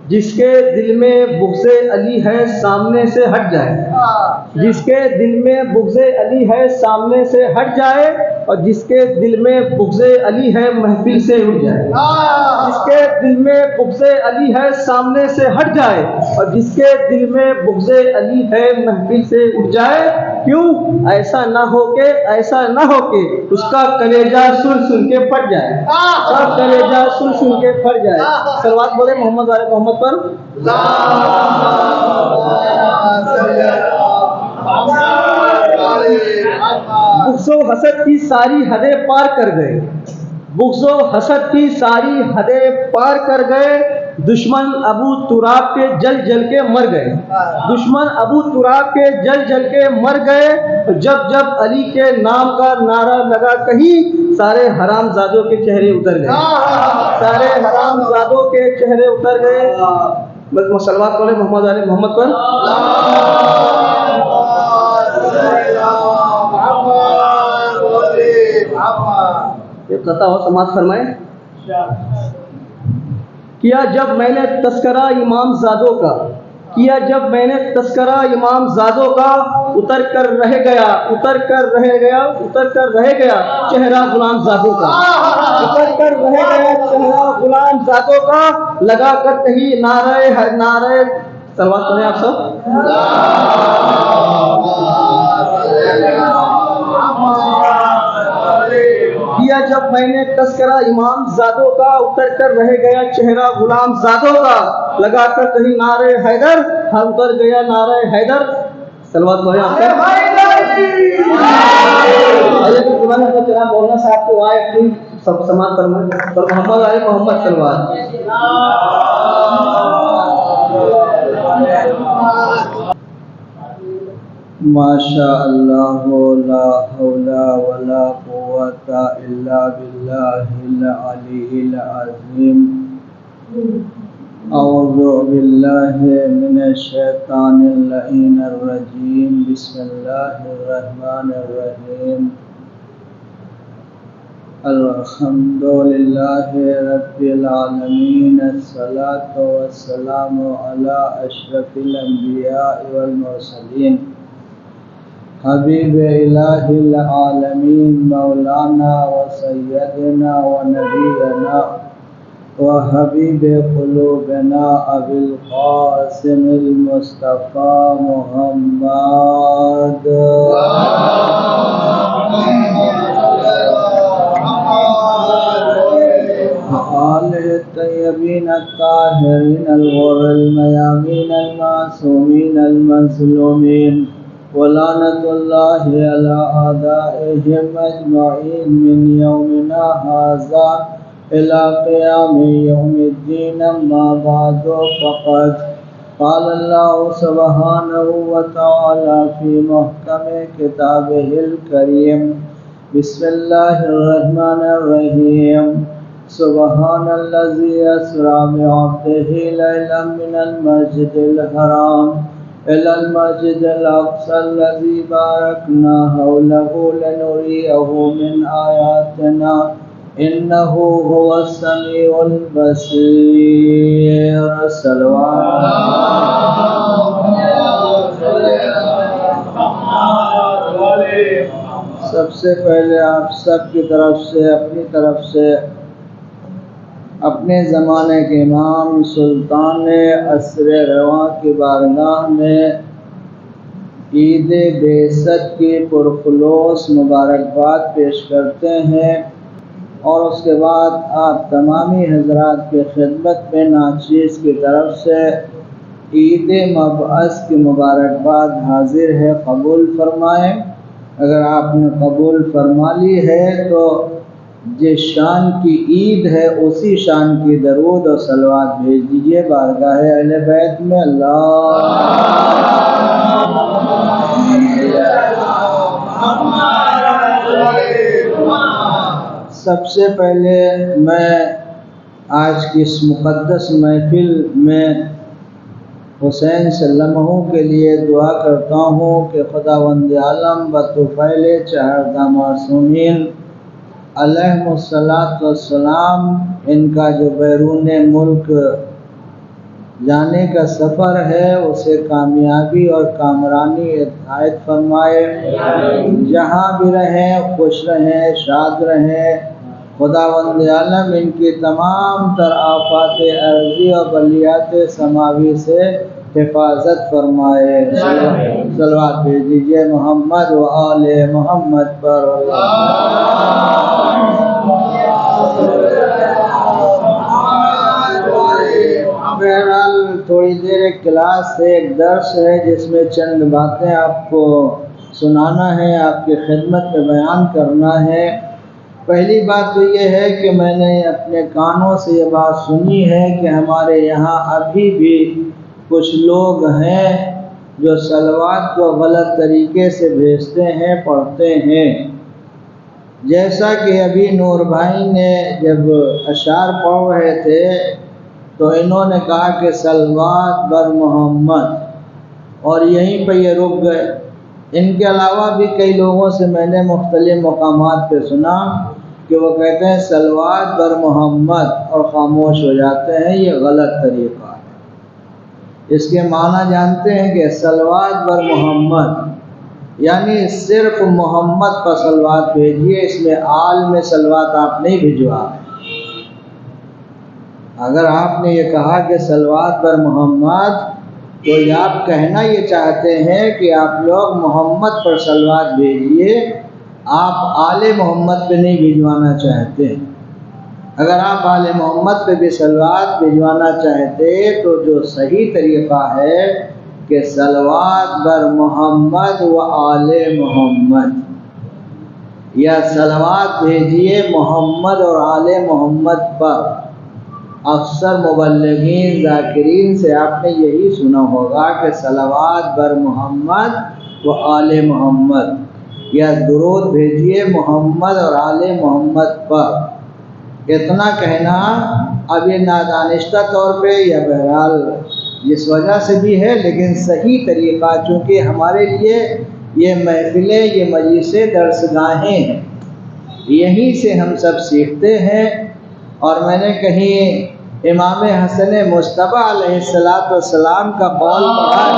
جس کے دل میں بغض علی ہے سامنے سے ہٹ جائے. جس کے دل میں بغض علی ہے سامنے سے ہٹ جائے. اور جس کے دل میں بغض علی ہے محفل سے اٹھ جائے. جس کے دل میں بغض علی ہے سامنے سے ہٹ جائے. اور جس کے دل میں بغض علی ہے محفل سے اٹھ جائے. کیوں ایسا نہ ہو کہ اس کا کلیجہ سن کے پھٹ جائے. اس کا کلیجہ سن کے پھٹ جائے. صلوات بولے محمد والے محمد پر. بغض و حسد کی ساری حدیں پار کر گئے. بغض و حسد کی ساری حدیں پار کر گئے. دشمن ابو تراب کے جل کے مر گئے. دشمن ابو تراب کے جل کے مر گئے. جب علی کے نام کا نعرہ لگا کہیں سارے حرام زادوں کے چہرے اتر گئے. سارے حرام زادوں کے چہرے اتر گئے. بس صلوات پڑھیں محمد علی محمد پر. یہ قطع ہو سماعت فرمائیں. کیا جب میں نے تذکرہ امام زادوں کا اتر کر رہ گیا چہرہ غلام زادوں کا. اتر کر رہ گیا چہرہ غلام زادوں کا. لگا کر کہیں نعرہ صلوات پڑھیں آپ سب. کیا جب میں نے تذکرہ امام زادوں کا اتر کر رہ گیا چہرہ غلام زادوں کا. لگا کر کہیں نعرہ حیدر ہم اتر گیا نعرہ حیدر. صلوات پڑھیں آپ سب. مولانا صاحب کو آئے اپنی سب سماعت فرمائیں اور محمد علی محمد صلوات. ماشاء اللہ لا حول ولا قوت الا باللہ العلی العظیم. اعوذ باللہ من الشیطان اللعین الرجیم. بسم اللہ الرحمن الرحیم. الحمد للہ رب العالمین. الصلاۃ والسلام علی اشرف الانبیاء والمرسلین. حبیب الہ العالمین مولانا و سیدنا و نبینا وحبيب قلوبنا أبي القاسم المصطفى محمد وآله الطيبين الطاهرين الغر الميامين المعصومين المظلومين ولعنة الله على أعدائهم أجمعين من يومنا هذا إلى قيام يوم الدين. أما بعد فقد قال الله سبحانه وتعالى في محكم كتابه الكريم بسم الله الرحمن الرحيم سبحان الذي أسرى بعبده ليلا من المسجد الحرام إلى المسجد الأقصى الذي باركنا حوله لنريه من آياتنا إنه هو السميع البصير. صلوات سب سے پہلے آپ سب کی طرف سے اپنی طرف سے اپنے زمانے کے امام سلطان عصر رواں کی بارگاہ میں عید بعثت کی پرخلوص مبارکباد پیش کرتے ہیں، اور اس کے بعد آپ تمامی حضرات کی خدمت میں ناچیز کی طرف سے عید مبعث کی مبارکباد حاضر ہے، قبول فرمائیں۔ اگر آپ نے قبول فرما لی ہے تو جس شان کی عید ہے اسی شان کی درود اور صلوات بھیج دیجئے بارگاہ اہل بیت میں۔ سب سے پہلے میں آج کی اس مقدس محفل میں حسین صلی اللہ علیہ وسلم کے لیے دعا کرتا ہوں کہ خداوند عالم بطفیل چہردہ معصومین علیہ السلام ان کا جو بیرون ملک جانے کا سفر ہے اسے کامیابی اور کامرانی عنایت فرمائے، جہاں بھی رہیں خوش رہیں، شاد رہیں۔ خداوند عالم ان کی تمام تر آفات ارضی اور بلیات سماوی سے حفاظت فرمائے۔ صلوات بھیج دیجئے محمد و آل محمد پر۔ بہرحال تھوڑی دیر ایک کلاس ہے، ایک درس ہے جس میں چند باتیں آپ کو سنانا ہے، آپ کی خدمت میں بیان کرنا ہے۔ پہلی بات تو یہ ہے کہ میں نے اپنے کانوں سے یہ بات سنی ہے کہ ہمارے یہاں ابھی بھی کچھ لوگ ہیں جو صلوات کو غلط طریقے سے بھیجتے ہیں، پڑھتے ہیں۔ جیسا کہ ابھی نور بھائی نے جب اشعار پڑھ رہے تھے تو انہوں نے کہا کہ صلوات بر محمد، اور یہیں پہ یہ رک گئے۔ ان کے علاوہ بھی کئی لوگوں سے میں نے مختلف مقامات پہ سنا کہ وہ کہتے ہیں صلوات بر محمد اور خاموش ہو جاتے ہیں، یہ غلط طریقہ ہے۔ اس کے معنی جانتے ہیں کہ صلوات بر محمد یعنی صرف محمد پر صلوات بھیجیے، اس میں آل میں صلوات آپ نہیں بھجوا رہے۔ اگر آپ نے یہ کہا کہ صلوات بر محمد تو یہ آپ کہنا یہ چاہتے ہیں کہ آپ لوگ محمد پر صلوات بھیجیے، آپ آل محمد پہ نہیں بھجوانا چاہتے۔ اگر آپ آل محمد پہ بھی صلوات بھجوانا چاہتے تو جو صحیح طریقہ ہے کہ صلوات بر محمد و آل محمد، یا صلوات بھیجیے محمد اور آل محمد پر۔ اکثر مبلغین ذاکرین سے آپ نے یہی سنا ہوگا کہ صلوات بر محمد و آل محمد، یا درود بھیجیے محمد اور آل محمد پر۔ اتنا کہنا اب یہ نادانشتہ طور پہ یا بہرحال جس وجہ سے بھی ہے، لیکن صحیح طریقہ چونکہ ہمارے لیے یہ محفلیں، یہ مجلسیں درسگاہیں ہیں، یہیں سے ہم سب سیکھتے ہیں۔ اور میں نے کہیں امام حسن مصطفیٰ علیہ السلام کا قول پڑھا ہے،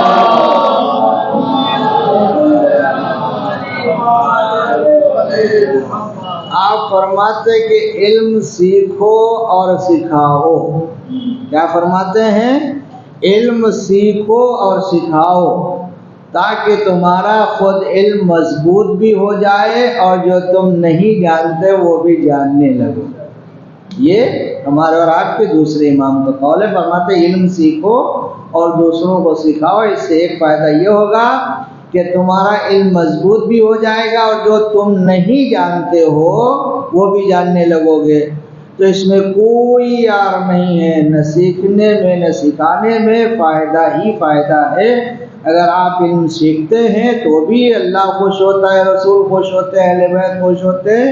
آپ فرماتے کہ علم سیکھو اور سکھاؤ. کیا فرماتے ہیں؟ علم سیکھو اور سکھاؤ تاکہ تمہارا خود علم مضبوط بھی ہو جائے اور جو تم نہیں جانتے وہ بھی جاننے لگو. یہ ہمارے اور آپ کے دوسرے امام کا قول ہے. فرماتے علم سیکھو اور دوسروں کو سکھاؤ. اس سے ایک فائدہ یہ ہوگا کہ تمہارا علم مضبوط بھی ہو جائے گا اور جو تم نہیں جانتے ہو وہ بھی جاننے لگو گے. تو اس میں کوئی یار نہیں ہے، نہ سیکھنے میں نہ سکھانے میں، فائدہ ہی فائدہ ہے. اگر آپ علم سیکھتے ہیں تو بھی اللہ خوش ہوتا ہے، رسول خوش ہوتے ہیں، اہل بیت خوش ہوتے ہیں،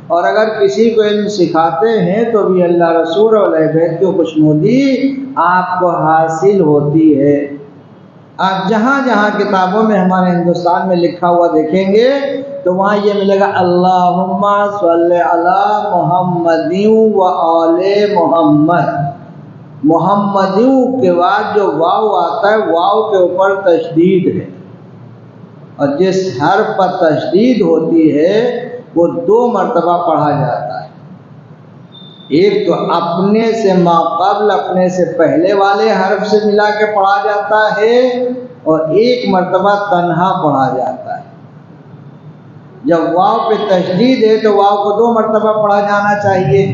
اور اگر کسی کو علم سکھاتے ہیں تو بھی اللہ رسول اور اہل بیت کی خوشنودی آپ کو حاصل ہوتی ہے. آپ جہاں جہاں کتابوں میں ہمارے ہندوستان میں لکھا ہوا دیکھیں گے تو وہاں یہ ملے گا اللہم صلی علی محمد و آل محمد. محمدیوں کے بعد جو واو آتا ہے واو کے اوپر تشدید ہے، اور جس حرف پر تشدید ہوتی ہے وہ 2 مرتبہ پڑھا جاتا ہے. ایک تو اپنے سے ما قبل، اپنے سے پہلے والے حرف سے ملا کے پڑھا جاتا ہے، اور ایک مرتبہ تنہا پڑھا جاتا ہے. جب واو پہ تشدید ہے تو واو کو 2 مرتبہ پڑھا جانا چاہیے.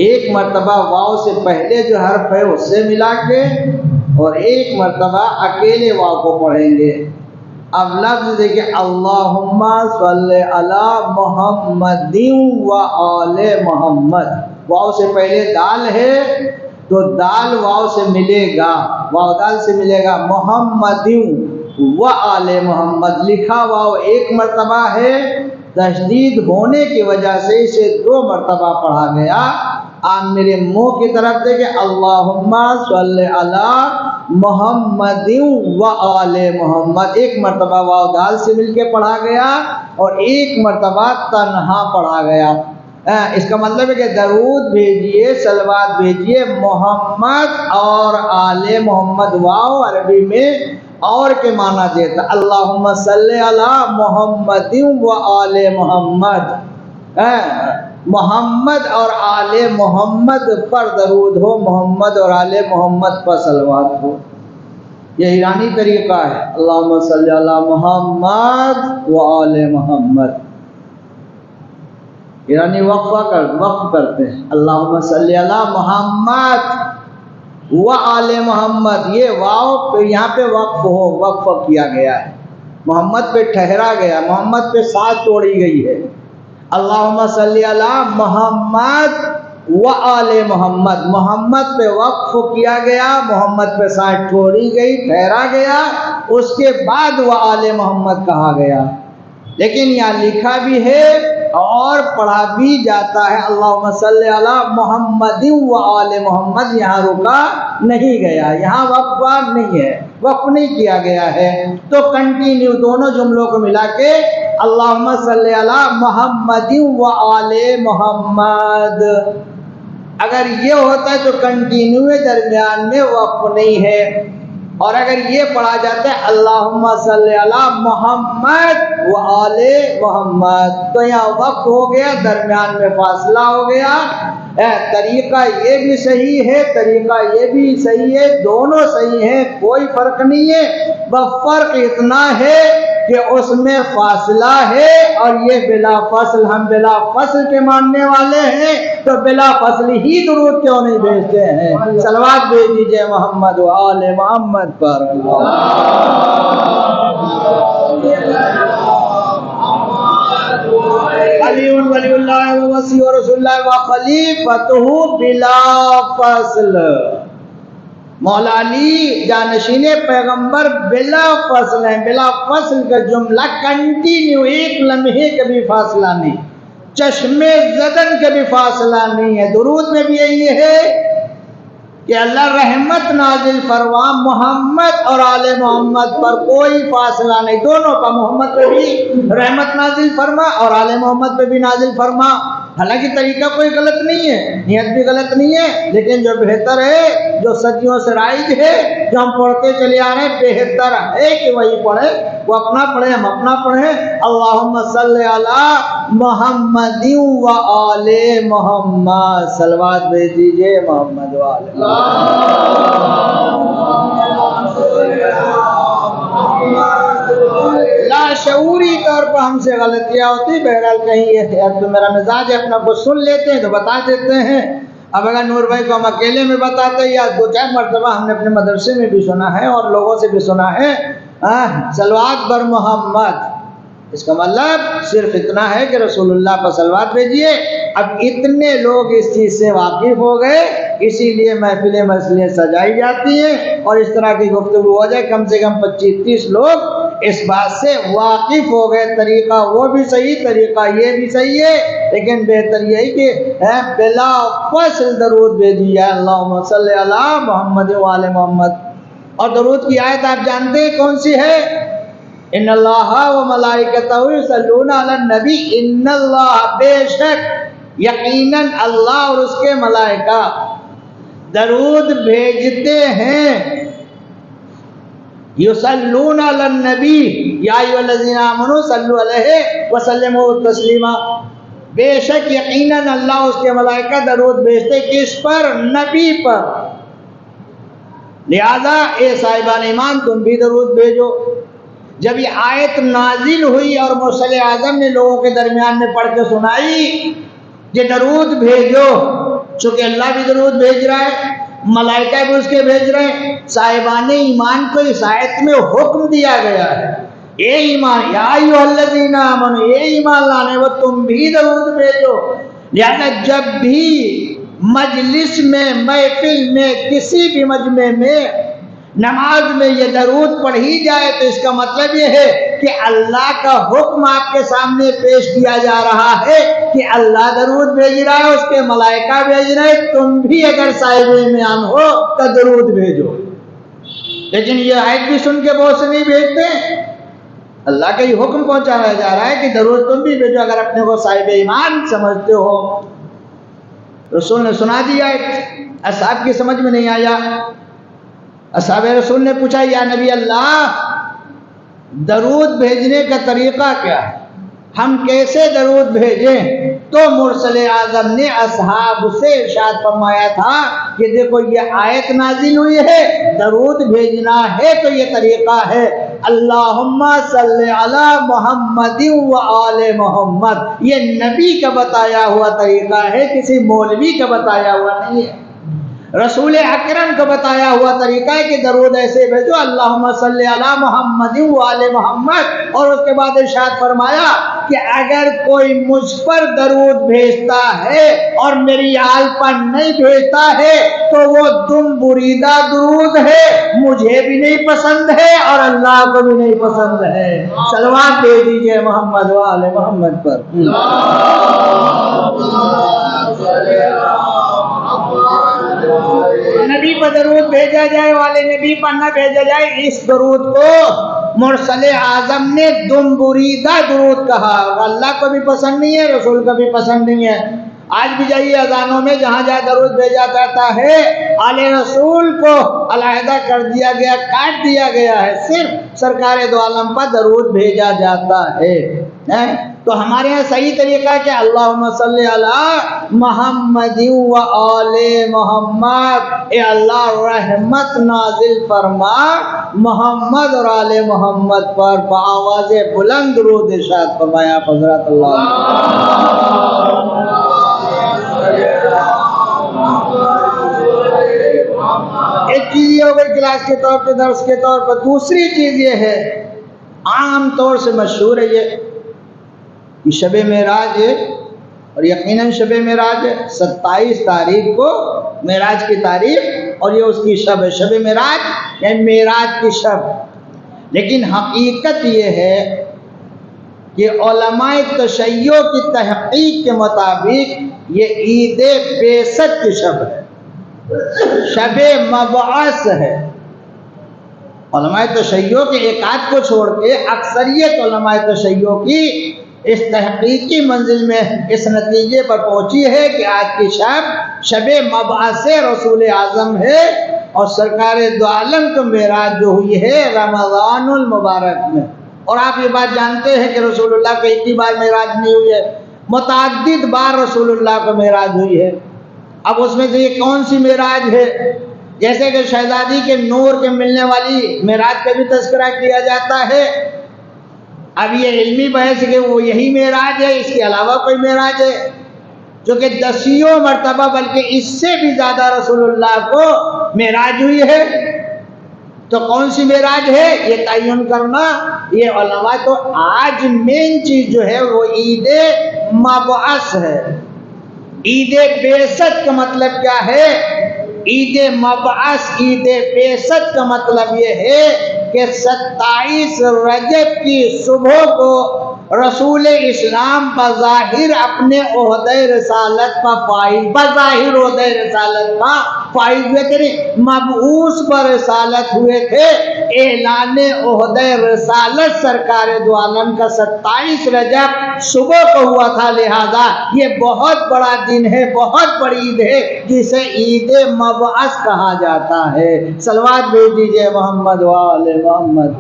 ایک مرتبہ واو سے پہلے جو حرف ہے اس سے ملا کے، اور ایک مرتبہ اکیلے واو کو پڑھیں گے. اب لفظ دیکھیں اللہم صلی علی محمد و آل محمد. واو سے پہلے دال ہے تو دال واو سے ملے گا، واو دال سے ملے گا محمد و آل محمد. لکھا واو ایک مرتبہ ہے، تشدید ہونے کی وجہ سے اسے 2 مرتبہ پڑھا گیا. آپ میرے منہ کی طرف دیکھیں اللہم صلی علی محمد و آل محمد. ایک مرتبہ واو دال سے مل کے پڑھا گیا اور ایک مرتبہ تنہا پڑھا گیا. اس کا مطلب ہے کہ درود بھیجیے، صلوات بھیجیے محمد اور آل محمد. واو عربی میں اور کے معنی دیتا، اللہم صلی علی محمد و آل محمد. محمد اور آل محمد پر درود ہو، محمد اور آل محمد پر صلوات ہو. یہ ایرانی طریقہ ہے، اللہم صلی علی محمد و آل محمد. ایرانی وقف کرتے ہیں اللہم صلی علی محمد و آل محمد. یہ واو پہ یہاں پہ وقف کیا گیا ہے، محمد پہ ٹھہرا گیا، محمد پہ ساتھ توڑی گئی ہے. اللہم صلی علی محمد و آل محمد. محمد پہ وقف کیا گیا، محمد پہ ساتھ چھوڑی گئی، ٹھہرا گیا، اس کے بعد و آل محمد کہا گیا. لیکن یہاں لکھا بھی ہے اور پڑھا بھی جاتا ہے اللہم صلی علی محمد و آل محمد. یہاں رکا نہیں گیا، یہاں وقفہ نہیں ہے، وقف نہیں کیا گیا ہے. تو کنٹینیو دونوں جملوں کو ملا کے اللہم صلی علی محمد و آل محمد. اگر یہ ہوتا ہے تو کنٹینیو درمیان میں وقف نہیں ہے. اور اگر یہ پڑھا جاتا ہے اللہم صلی علی محمد و آل محمد تو یہاں وقف ہو گیا، درمیان میں فاصلہ ہو گیا. طریقہ یہ بھی صحیح ہے، طریقہ یہ بھی صحیح ہے، دونوں صحیح ہیں، کوئی فرق نہیں ہے. بس فرق اتنا ہے کہ اس میں فاصلہ ہے اور یہ بلا فصل. ہم بلا فصل کے ماننے والے ہیں تو بلا فصل ہی درود کیوں نہیں بھیجتے ہیں؟ صلوات بھیج دیجئے محمد و آل محمد پر. علی ولی اللہ و مسیح رسول اللہ و خلیفتہ بلا فصل. مولا علی جانشین پیغمبر بلا فصل ہیں. بلا فصل کا جملہ کنٹینیو، ایک لمحے کا بھی فاصلہ نہیں، چشمے زدن کا بھی فاصلہ نہیں ہے. درود میں بھی یہی ہے کہ اللہ رحمت نازل فرما محمد اور آل محمد پر، کوئی فاصلہ نہیں، دونوں کا. محمد پہ بھی رحمت نازل فرما اور آل محمد پہ بھی نازل فرما. حالانکہ طریقہ کوئی غلط نہیں ہے، نیت بھی غلط نہیں ہے، لیکن جو بہتر ہے، جو صدیوں سے رائج ہے، جو ہم پڑھتے چلے آ رہے ہیں، بہتر ہے کہ وہی پڑھیں، وہ اپنا پڑھیں، ہم اپنا پڑھیں۔ اللہم صلی علی محمد و آل محمد، صلوات بھیج دیجئے محمد و آل لاشعوری طور پر ہم سے غلطیاں ہوتی، بہرحال کہیں یہ تو میرا مزاج ہے، اپنا کچھ سن لیتے ہیں تو بتا دیتے ہیں۔ اب اگر نور بھائی کو ہم اکیلے میں بتاتے یا 2-4 مرتبہ ہم نے اپنے مدرسے میں بھی سنا ہے اور لوگوں سے بھی سنا ہے، صلوات بر محمد، اس کا مطلب صرف اتنا ہے کہ رسول اللہ پر صلوات بھیجیے۔ اب اتنے لوگ اس چیز سے واقف ہو گئے، اسی لیے محفلیں مسئلے سجائی جاتی ہیں اور اس طرح کی گفتگو ہو جائے، کم سے کم 25-30 لوگ اس بات سے واقف ہو گئے، طریقہ وہ بھی صحیح، طریقہ یہ بھی صحیح ہے، لیکن بہتر یہی کہ بلا فصل درود بھیجیے، اللہم صلی علی محمد و آل محمد۔ اور درود کی آیت آپ جانتے ہیں کون سی ہے؟ ان اللہ و ملائکتہ یصلون علی النبی، ان اللہ، بے شک یقیناً اللہ اور اس کے ملائکہ درود بھیجتے ہیں، یصلون علی النبی یا ایھا الذین آمنوا صلوا علیہ وسلموا تسلیما، بے شک یقیناً اللہ اور اس کے ملائکہ درود بھیجتے، کس پر؟ نبی پر۔ لہذا اے صاحبان ایمان تم بھی درود بھیجو۔ جب یہ آیت نازل ہوئی اور مرسل اعظم نے لوگوں کے درمیان میں پڑھ کے سنائی کہ درود بھیجو، چونکہ اللہ بھی درود بھیج رہا ہے، ملائکہ بھی اس کے بھیج رہے ہیں، صاحبان ایمان کو اس آیت میں حکم دیا گیا ہے، اے ایمان، یا ایھا الذین آمنوا، اے ایمان لانے وہ تم بھی درود بھیجو۔ لہذا جب بھی مجلس میں، محفل میں، کسی بھی مجمع میں، نماز میں یہ درود پڑھی جائے تو اس کا مطلب یہ ہے کہ اللہ کا حکم آپ کے سامنے پیش کیا جا رہا ہے کہ اللہ درود بھیج رہا ہے، اس کے ملائکہ بھیج رہے ہیں، تم بھی اگر صاحب ایمان ہو تو درود بھیجو۔ لیکن یہ آیت بھی سن کے بہت سے نہیں بھیجتے، اللہ کا یہ حکم پہنچایا جا رہا ہے کہ درود تم بھی بھیجو اگر اپنے کو صاحب ایمان سمجھتے ہو۔ رسول نے سنا دیا، اصحاب کی سمجھ میں نہیں آیا، اصحاب رسول نے پوچھا یا نبی اللہ درود بھیجنے کا طریقہ کیا ہے، ہم کیسے درود بھیجیں؟ تو مرسل اعظم نے اصحاب سے ارشاد فرمایا تھا کہ دیکھو یہ آیت نازل ہوئی ہے، درود بھیجنا ہے تو یہ طریقہ ہے، اللہم صلی علی محمد و آل محمد، یہ نبی کا بتایا ہوا طریقہ ہے، کسی مولوی کا بتایا ہوا نہیں ہے، رسول اکرم کا بتایا ہوا طریقہ ہے کہ درود ایسے بھیجو، اللہم صلی علی محمد و آل محمد۔ اور اس کے بعد ارشاد فرمایا کہ اگر کوئی مجھ پر درود بھیجتا ہے اور میری آل پر نہیں بھیجتا ہے تو وہ دم بریدہ درود ہے، مجھے بھی نہیں پسند ہے اور اللہ کو بھی نہیں پسند ہے۔ صلوات دے دیجئے محمد و آل محمد پر۔ نبی پر درود بھیجا جائے، والے نبی پر نہ بھیجا جائے، اس درود کو مرسل اعظم نے دم بریدہ درود کہا، اللہ کو بھی پسند نہیں ہے، رسول کو بھی پسند نہیں ہے۔ آج بھی جائیے اذانوں میں جہاں جہاں درود بھیجا جاتا ہے، آل رسول کو علیحدہ کر دیا گیا، کاٹ دیا گیا ہے، صرف سرکار دو عالم پر درود بھیجا جاتا ہے۔ تو ہمارے یہاں صحیح طریقہ ہے کہ اللہم صلی علی محمد و آل محمد، اے اللہ رحمت نازل فرما محمد اور آل محمد پر، بآواز بلند درود ارشاد فرمایا حضرت اللہ۔ ایک چیز یہ ہو گئی کلاس کے طور پہ، درس کے طور پر۔ دوسری چیز یہ ہے، عام طور سے مشہور ہے یہ کہ شب معراج ہے، اور یقیناً شب معراج ہے، 27 تاریخ کو معراج کی تاریخ، اور یہ اس کی شب ہے، شب معراج یعنی معراج کی شب۔ لیکن حقیقت یہ ہے کہ علماء تشیع کی تحقیق کے مطابق یہ عید بعثت کی شب ہے، شب مبعث ہے۔ علماء تشیع کے ایک آدھ کو چھوڑ کے اکثریت علماء تشیع کی اس تحقیقی منزل میں اس نتیجے پر پہنچی ہے کہ آج کی شب مبعث رسول اعظم ہے، اور سرکار دو عالم کو معراج جو ہوئی ہے رمضان المبارک میں۔ اور آپ یہ بات جانتے ہیں کہ رسول اللہ کو ایک ہی بار معراج نہیں ہوئی ہے، متعدد بار رسول اللہ کو معراج ہوئی ہے۔ اب اس میں سے یہ کون سی معراج ہے؟ جیسے کہ شہزادی کے نور کے ملنے والی معراج کا بھی تذکرہ کیا جاتا ہے۔ اب یہ علمی بحث کہ وہ یہی معراج ہے، اس کے علاوہ کوئی معراج ہے، جو کہ 10 مرتبہ بلکہ اس سے بھی زیادہ رسول اللہ کو معراج ہوئی ہے۔ تو کون سی معراج ہے یہ تعین کرنا، یہ علماء تو آج مین چیز جو ہے وہ عید مبعث ہے۔ عید بعثت کا مطلب کیا ہے؟ عید مبعث، عید بعثت کا مطلب یہ ہے کہ 27 رجب کی صبح کو رسول اسلام بظاہر اپنے عہدہ رسالت کا فائز، بظاہر عہدہ رسالت کا فائز ہوئے تھے، مبعوث پر رسالت ہوئے تھے۔ اعلان عہدہ رسالت سرکار دو عالم کا 27 رجب صبح کو ہوا تھا، لہذا یہ بہت بڑا دن ہے، بہت بڑی عید ہے، جسے عید مبعث کہا جاتا ہے۔ صلوات بھیج دیجئے محمد وآل محمد۔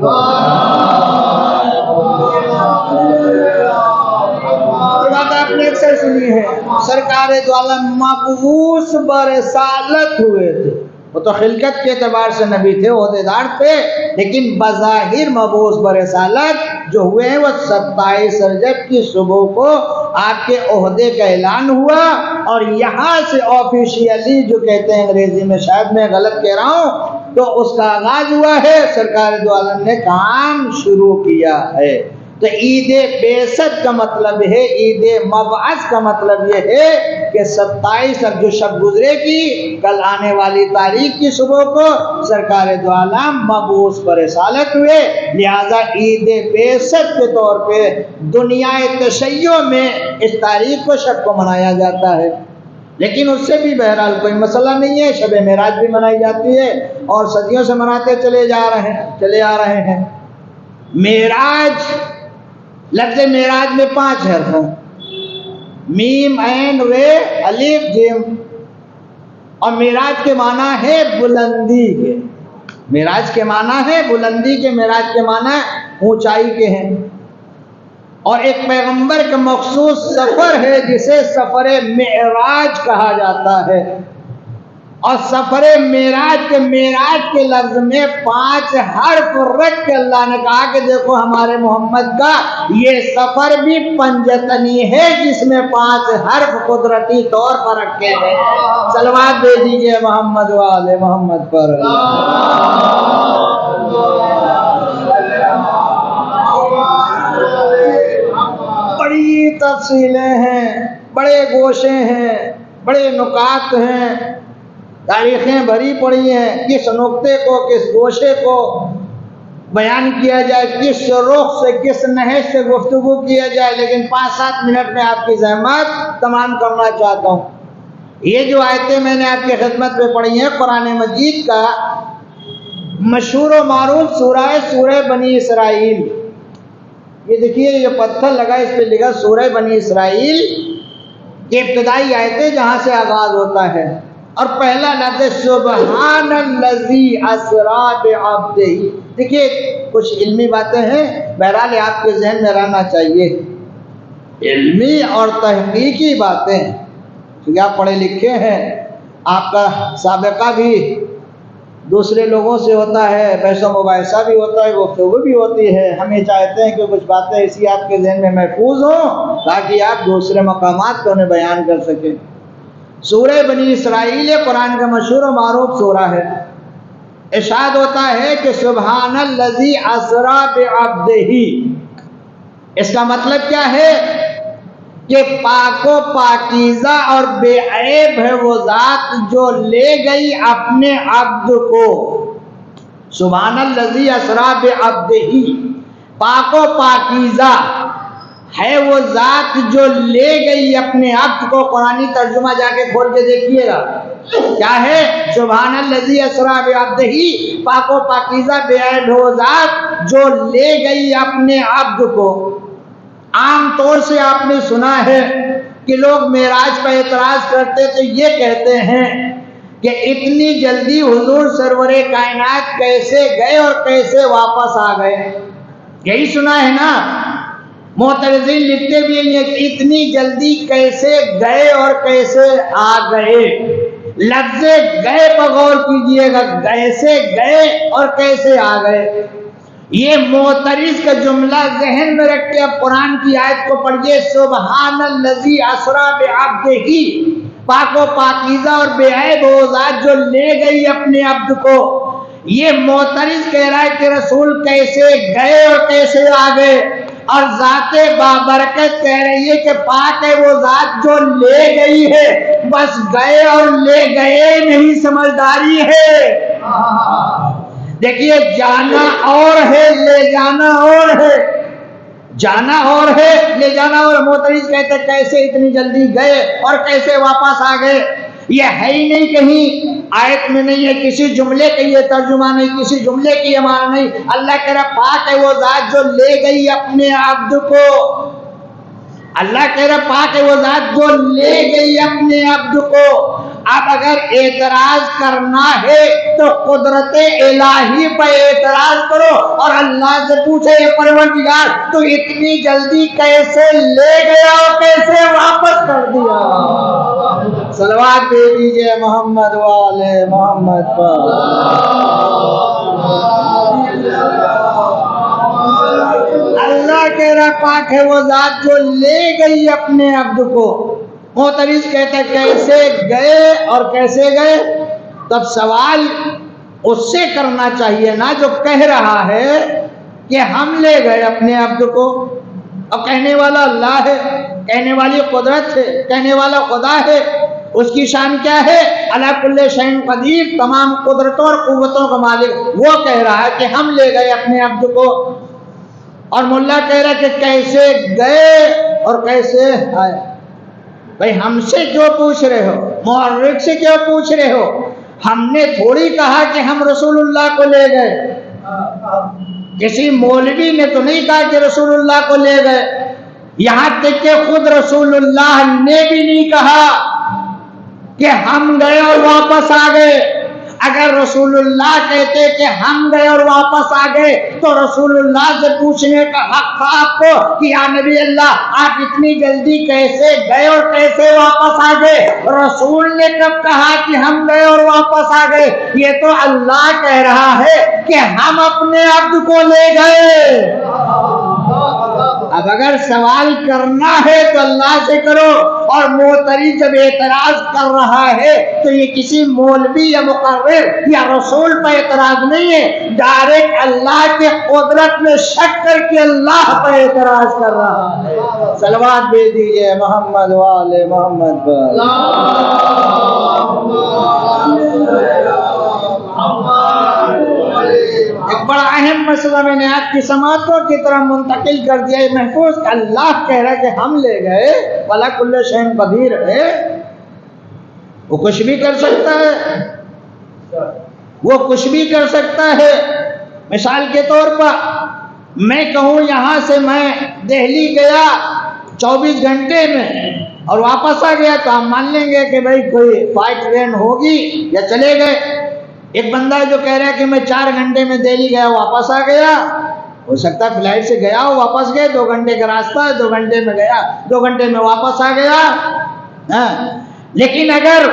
یہ بات آپ نے اکثر سنی ہے، سرکار دو عالم مبعوث برسالت ہوئے تھے۔ وہ تو خلقت کے اعتبار سے نبی تھے، عہدیدار تھے، لیکن بظاہر مبعوث برسالت جو ہوئے ہیں وہ 27 رجب کی صبح کو آپ کے عہدے کا اعلان ہوا، اور یہاں سے آفیشیلی جو کہتے ہیں انگریزی میں، شاید میں غلط کہہ رہا ہوں، تو اس کا آغاز ہوا ہے، سرکار دو عالم نے کام شروع کیا ہے۔ تو عید بعثت کا مطلب ہے، عید مبعث کا مطلب یہ ہے کہ 27 اب جو شب گزرے گی، کل آنے والی تاریخ کی صبح کو سرکار دو عالم مبعوث پر رسالت ہوئے، لہذا عید بعثت کے طور پہ دنیا تشیع میں اس تاریخ کو شب کو منایا جاتا ہے۔ لیکن اس سے بھی بہرحال کوئی مسئلہ نہیں ہے، شب معراج بھی منائی جاتی ہے، اور صدیوں سے مناتے چلے آ رہے ہیں۔ معراج، لفظ معراج میں 5 حرف ہیں، میم عین رے الف جیم، اور معراج کے معنی ہے بلندی کے، معراج کے معنی ہے بلندی کے، معراج کے معنی اونچائی کے ہیں، اور ایک پیغمبر کا مخصوص سفر ہے جسے سفر معراج کہا جاتا ہے۔ اور سفر معراج کے لفظ میں 5 حرف رکھ کے اللہ نے کہا کہ دیکھو ہمارے محمد کا یہ سفر بھی پنجتنی ہے، جس میں 5 حرف قدرتی طور پر رکھے ہیں۔ صلوات دے دیجئے محمد والے محمد پر۔ بڑی تفصیلیں ہیں، بڑے گوشے ہیں، بڑے نکات ہیں، تاریخیں بھری پڑی ہیں، کس نقطے کو، کس گوشے کو بیان کیا جائے، کس رخ سے، کس نہج سے گفتگو کیا جائے، لیکن 5-7 منٹ میں آپ کی زحمت تمام کرنا چاہتا ہوں۔ یہ جو آیتیں میں نے آپ کی خدمت میں پڑھی ہیں، قرآن مجید کا مشہور و معروف سورہ بنی اسرائیل، یہ دیکھیے یہ پتھر لگا، اس پہ لکھا سورہ بنی اسرائیل کی ابتدائی آیتیں جہاں سے آغاز ہوتا ہے، اور پہلا لفظ سبحان الذی اسری بعبدہ۔ دیکھیے کچھ علمی باتیں ہیں، بہرحال آپ کے ذہن میں رہنا چاہیے، علمی اور تحقیقی باتیں، کیونکہ آپ پڑھے لکھے ہیں، آپ کا سابقہ بھی دوسرے لوگوں سے ہوتا ہے، بحث و مباحثہ بھی ہوتا ہے، گفتگو بھی ہوتی ہے۔ ہم یہ چاہتے ہیں کہ کچھ باتیں ایسی آپ کے ذہن میں محفوظ ہوں تاکہ آپ دوسرے مقامات کو انہیں بیان کر سکیں۔ سورہ بنی اسرائیل قرآن کا مشہور و معروف سورہ ہے۔ ارشاد ہوتا ہے کہ سبحان الذی اسری بعبدہ، اس کا مطلب کیا ہے کہ پاک و پاکیزہ اور بے عیب ہے وہ ذات جو لے گئی اپنے عبد کو۔ سبحان الذی اسری بعبدہ، پاک و پاکیزہ ہے وہ ذات جو لے گئی اپنے عبد کو۔ قرآنی ترجمہ جا کے کھول کے دیکھیے گا کیا ہے، سبحان الذی اسری بعبدہ، پاک و پاکیزہ بے عیب ہے وہ ذات جو لے گئی اپنے عبد کو۔ عام طور سے آپ نے سنا ہے کہ لوگ معراج پر اعتراض کرتے تو یہ کہتے ہیں کہ اتنی جلدی حضور سرور کائنات کیسے گئے اور کیسے واپس آ گئے؟ یہی سنا ہے نا؟ معترضین لکھتے بھی ہیں کہ اتنی جلدی کیسے گئے اور کیسے آ گئے۔ لفظ گئے پر غور کیجئے گا، کیسے گئے اور کیسے آ گئے۔ یہ معترض کا جملہ ذہن میں رکھ کے اب قرآن کی آیت کو پڑھیے، سبحان الذی اسریٰ بعبدہ، پاک و پاکیزہ اور بے عیب وہ ذات جو لے گئی اپنے عبد کو۔ یہ معترض کہہ رہا ہے کہ رسول کیسے گئے اور کیسے آ گئے، اور ذات بابرکت کہہ رہی ہے کہ پاک ہے وہ ذات جو لے گئی ہے، بس گئے اور لے گئے نہیں، سمجھداری ہے۔ دیکھیے جانا اور ہے، لے جانا اور ہے، جانا اور ہے، لے جانا اور۔ معترض کہتے کیسے اتنی جلدی گئے اور کیسے واپس آ گئے؟ یہ ہے ہی نہیں، کہیں آیت میں نہیں ہے، کسی جملے کا یہ ترجمہ نہیں، کسی جملے کی یہ معنی نہیں۔ اللہ کہہ رہا پاک ہے وہ ذات جو لے گئی اپنے عبد کو، اللہ کہہ رہا پاک ہے وہ ذات جو لے گئی اپنے عبد کو۔ اب اگر اعتراض کرنا ہے تو قدرت الہی پر اعتراض کرو اور اللہ سے پوچھے یہ پروردگار تو اتنی جلدی کیسے لے گیا اور کیسے واپس کر دیا؟ صلوات دے دیجئے محمد والے محمد پر۔ اللہ کہہ رہا پاک ہے وہ ذات جو لے گئی اپنے عبد کو۔ معترض کہتا ہے کیسے گئے اور کیسے گئے؟ تب سوال اس سے کرنا چاہیے نا جو کہہ رہا ہے کہ ہم لے گئے اپنے عبد کو، اور کہنے والا اللہ ہے، کہنے والی قدرت ہے، کہنے والا خدا ہے، اس کی شان کیا ہے؟ علی کل شیء قدیر، تمام قدرتوں اور قوتوں کا مالک۔ وہ کہہ رہا ہے کہ ہم لے گئے اپنے عبد کو، اور ملا کہہ رہا ہے کہ کیسے گئے اور کیسے آئے۔ بھائی ہم سے کیوں پوچھ رہے ہو؟ محرک سے کیوں پوچھ رہے ہو؟ ہم نے تھوڑی کہا کہ ہم رسول اللہ کو لے گئے، کسی مولوی نے تو نہیں کہا کہ رسول اللہ کو لے گئے، یہاں تک کہ خود رسول اللہ نے بھی نہیں کہا کہ ہم گئے اور واپس آ گئے۔ اگر رسول اللہ کہتے کہ ہم گئے اور واپس آ گئے تو رسول اللہ سے پوچھنے کا حق تھا آپ کو کہ یا نبی اللہ آپ اتنی جلدی کیسے گئے اور کیسے واپس آ گئے؟ رسول نے کب کہا کہ ہم گئے اور واپس آ گئے؟ یہ تو اللہ کہہ رہا ہے کہ ہم اپنے عبد کو لے گئے۔ اب اگر سوال کرنا ہے تو اللہ سے کرو، اور معترض جب اعتراض کر رہا ہے تو یہ کسی مولوی یا مقرر یا رسول پر اعتراض نہیں ہے، ڈائریکٹ اللہ کے قدرت میں شک کر کے اللہ پر اعتراض کر رہا ہے۔ صلوات بھیج دیجئے محمد والے محمد پر۔ ایک بڑا اہم مسئلہ میں نے آپ کی سماعتوں کی طرح منتقل کر دیا ہے محفوظ کہ اللہ کہہ رہا ہے کہ ہم لے گئے، وَلَا كُلَّ شَيْءٍ قدیر ہے، وہ کچھ بھی کر سکتا ہے، وہ کچھ بھی کر سکتا ہے۔ مثال کے طور پر میں کہوں یہاں سے میں دہلی گیا 24 گھنٹے میں اور واپس آ گیا تو آپ مان لیں گے کہ بھائی کوئی فلائٹ ٹرین ہوگی یا چلے گئے۔ ایک بندہ جو کہہ رہا ہے کہ میں 4 گھنٹے میں دہلی گیا واپس آ گیا، ہو سکتا ہے فلائٹ سے گیا ہو واپس گئے، 2 گھنٹے کا راستہ ہے، 2 گھنٹے میں گیا 2 گھنٹے میں واپس آ گیا۔ لیکن اگر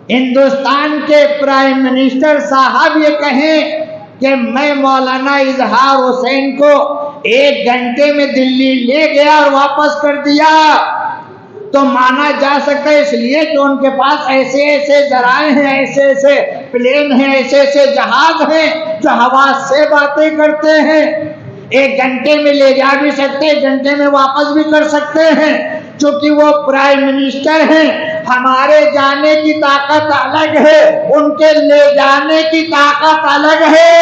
ہندوستان کے پرائم منسٹر صاحب یہ کہیں کہ میں مولانا اظہار حسین کو 1 گھنٹے میں دلی لے گیا اور واپس کر دیا تو مانا جا سکتا ہے، اس لیے کہ ان کے پاس ایسے ایسے ذرائع ہیں، ایسے ایسے پلین ہیں، ایسے ایسے جہاز ہیں جو ہوا سے باتیں کرتے ہیں۔ 1 گھنٹے میں لے جا بھی سکتے، 1 گھنٹے میں واپس بھی کر سکتے ہیں، چونکہ وہ پرائم منسٹر ہیں۔ ہمارے جانے کی طاقت الگ ہے، ان کے لے جانے کی طاقت الگ ہے،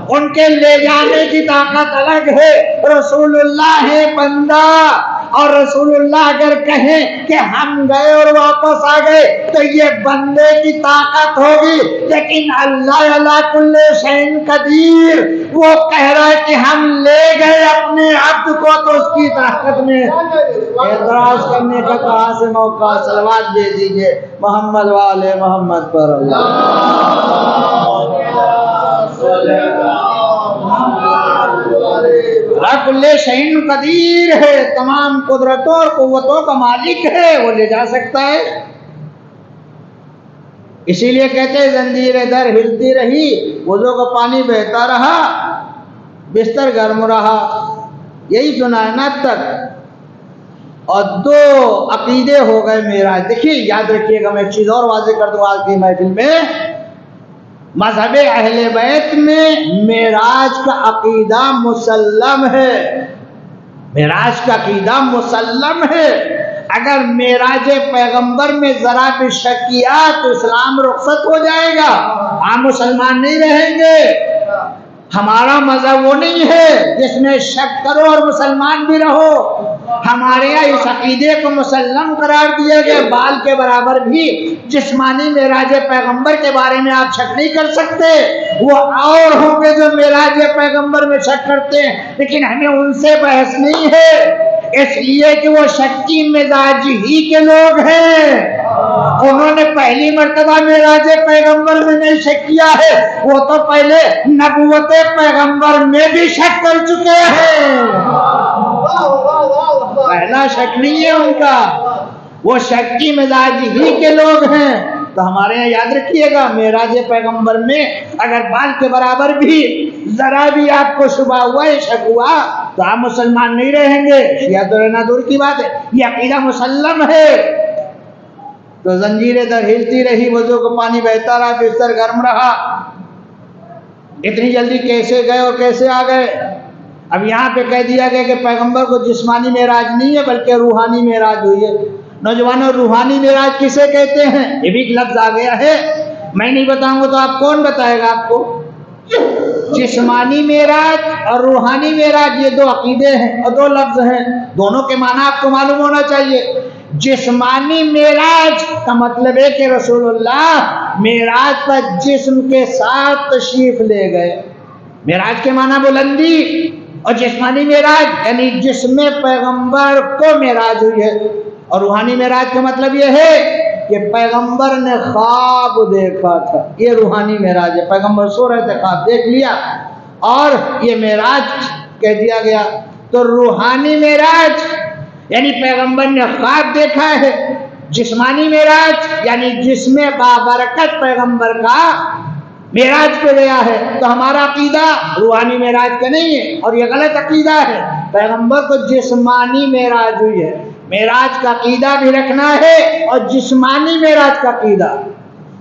ان کے لے جانے کی طاقت الگ ہے۔ رسول اللہ ہے بندہ، اور رسول اللہ اگر کہیں کہ ہم گئے اور واپس آ گئے تو یہ بندے کی طاقت ہوگی، لیکن اللہ علی کل شیء قدیر، وہ کہہ رہا ہے کہ ہم لے گئے اپنے عبد کو تو اس کی طاقت میں اعتراض کرنے کا کہاں سے موقع؟ صلوات دے دیجئے محمد والے محمد پر کل شیء قدیر ہے، تمام قدرتوں اور قوتوں کا مالک ہے، وہ لے جا سکتا ہے۔ اسی لیے کہتے ہیں زنجیر در ہلتی رہی، وضو کا پانی بہتا رہا، بستر گرم رہا، یہی سنا ہے نا اب تک۔ اور دو عقیدے ہو گئے معراج۔ دیکھیے یاد رکھیے گا، میں ایک چیز اور واضح کر دوں آج کی محفل میں، مذہب اہل بیت میں معراج کا عقیدہ مسلم ہے، معراج کا عقیدہ مسلم ہے۔ اگر معراج پیغمبر میں ذرا بھی شک کیا تو اسلام رخصت ہو جائے گا، آپ مسلمان نہیں رہیں گے۔ ہمارا مذہب وہ نہیں ہے جس میں شک کرو اور مسلمان بھی رہو۔ ہمارے یہاں اس عقیدے کو مسلم قرار دیا گیا، بال کے برابر بھی جسمانی معراج پیغمبر کے بارے میں آپ شک نہیں کر سکتے۔ وہ اور ہوں گے جو معراج پیغمبر میں شک کرتے ہیں، لیکن ہمیں ان سے بحث نہیں ہے، اس لیے کہ وہ شکی مزاج ہی کے لوگ ہیں۔ انہوں نے پہلی مرتبہ معراج پیغمبر میں نہیں شک کیا ہے، وہ تو پہلے نبوت پیغمبر میں بھی شک کر چکے ہیں۔ پہلا شک نہیں ہے ان کا، وہ شکی مزاج ہی کے لوگ ہیں۔ تو ہمارے یہاں یاد رکھیے گا، معراج پیغمبر میں اگر بال کے برابر بھی ذرا بھی آپ کو شبہ ہوا یا شک ہوا تو آپ مسلمان نہیں رہیں گے۔ شیعہ تو رہنا دور کی بات ہے، یہ عقیدہ مسلم ہے۔ تو زنجیریں در ہلتی رہی، وضو کو پانی بہتا رہا، بستر گرم رہا۔ اتنی جلدی کیسے گئے اور کیسے آ گئے؟ اب یہاں پہ کہہ دیا گیا کہ پیغمبر کو جسمانی معراج نہیں ہے بلکہ روحانی معراج ہوئی ہے۔ نوجوانوں، روحانی معراج کسے کہتے ہیں؟ یہ بھی ایک لفظ آ گیا ہے، میں نہیں بتاؤں گا تو آپ کون بتائے گا آپ کو؟ جسمانی معراج اور روحانی معراج یہ دو عقیدے ہیں اور دو لفظ ہیں، دونوں کے معنی آپ کو معلوم ہونا چاہیے۔ جسمانی معراج کا مطلب ہے کہ رسول اللہ معراج پر جسم کے ساتھ تشریف لے گئے، معراج کے معنی بلندی، اور جسمانی معراج یعنی جسم پیغمبر کو معراج ہوئی ہے۔ اور روحانی معراج کا مطلب یہ ہے کہ پیغمبر نے خواب دیکھا تھا، یہ روحانی معراج ہے۔ پیغمبر سو رہے تھے، خواب دیکھ لیا اور یہ معراج کہہ دیا گیا۔ تو روحانی معراج یعنی پیغمبر نے خواب دیکھا ہے، جسمانی معراج یعنی جسم بابرکت پیغمبر کا معراج پہ گیا ہے۔ تو ہمارا عقیدہ روحانی معراج کا نہیں ہے، اور یہ غلط عقیدہ ہے۔ پیغمبر کو جسمانی معراج ہوئی ہے، معراج کا عقیدہ بھی رکھنا ہے اور جسمانی معراج کا عقیدہ،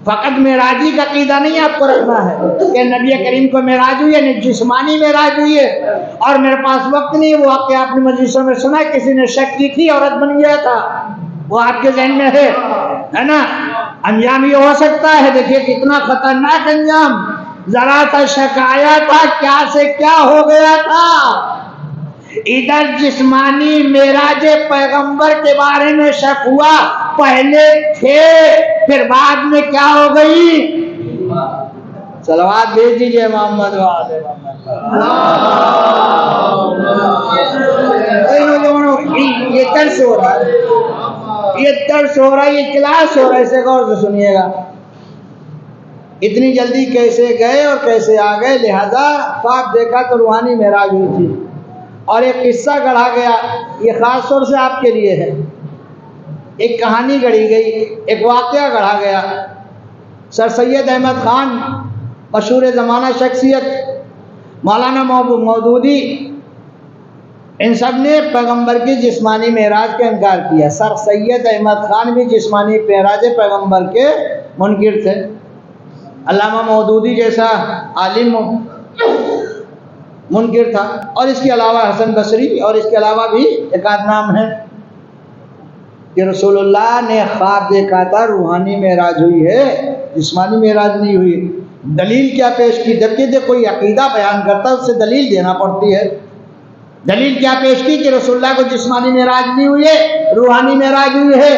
فقط معراجی کا عقیدہ نہیں آپ کو رکھنا ہے کہ نبی کریم کو معراج ہوئی ہے، جسمانی معراج ہوئی ہے۔ اور میرے پاس وقت نہیں، وہ واقعہ آپ نے مجلسوں میں سنا، کسی نے شک کی تھی، عورت بن گیا تھا، وہ آپ کے ذہن میں ہے نا؟ انجام یہ ہو سکتا ہے، دیکھیے کتنا خطرناک انجام، ذرا سا شک آیا تھا، کیا سے کیا ہو گیا تھا۔ ادھر جسمانی معراج پیغمبر کے بارے میں شک ہوا، پہلے تھے پھر بعد میں کیا ہو گئی؟ صلوات بھیج دیجئے محمد وعلى محمد۔ یہ درس ہو رہا ہے، یہ درس ہو رہا ہے، یہ کلاس ہو رہا ہے، اسے غور سے سنیے گا۔ اتنی جلدی کیسے گئے اور کیسے آ گئے؟ لہذا خواب دیکھا تو روحانی معراج ہوئی تھی۔ اور ایک قصہ گڑھا گیا، یہ خاص طور سے آپ کے لیے ہے، ایک کہانی گڑھی گئی، ایک واقعہ گڑھا گیا۔ سر سید احمد خان، مشہور زمانہ شخصیت، مولانا مودودی، ان سب نے پیغمبر کی جسمانی معراج کا انکار کیا۔ سر سید احمد خان بھی جسمانی معراج پیغمبر کے منکر تھے۔ علامہ مودودی جیسا عالم منکر تھا، اور اس کے علاوہ حسن بصری، اور اس کے علاوہ بھی ایک آدھ نام ہے کہ رسول اللہ نے خواب دیکھا تھا، روحانی معراج ہوئی ہے، جسمانی معراج نہیں ہوئی۔ دلیل کیا پیش کی؟ جبکہ جب کوئی عقیدہ بیان کرتا ہے اس سے دلیل دینا پڑتی ہے۔ دلیل کیا پیش کی کہ رسول اللہ کو جسمانی معراج نہیں ہوئی ہے، روحانی معراج ہوئی ہے؟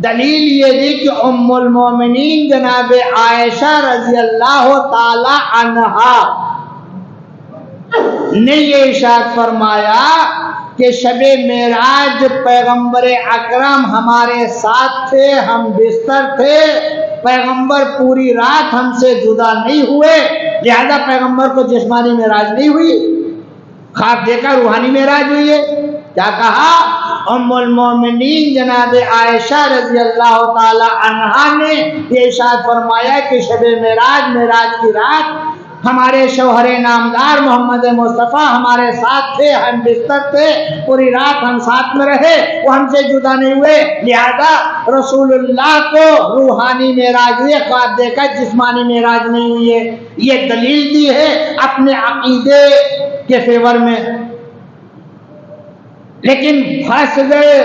دلیل یہ دی کہ ام المومنین جناب عائشہ رضی اللہ تعالی عنہا نے یہ ارشاد فرمایا کہ شب معراج پیغمبر اکرم ہمارے ساتھ تھے، ہم بستر تھے، پیغمبر پوری رات ہم سے جدا نہیں ہوئے، لہذا پیغمبر کو جسمانی معراج نہیں ہوئی، خواب دیکھا روحانی معراج ہوئی ہے۔ کیا کہا؟ ام المومنین جناب عائشہ رضی اللہ تعالی عنہا نے یہ ارشاد فرمایا کہ شب معراج، معراج کی رات ہمارے شوہر نامدار محمد مصطفیٰ ہمارے ساتھ تھے، ہم بستر تھے، پوری رات ہم ساتھ میں رہے، وہ ہم سے جدا نہیں ہوئے، لہذا رسول اللہ کو روحانی معراج ہوئی، خواب دیکھا، جسمانی معراج نہیں ہوئی ہے۔ یہ دلیل دی ہے اپنے عقیدے کے فیور میں، لیکن پھنس گئے۔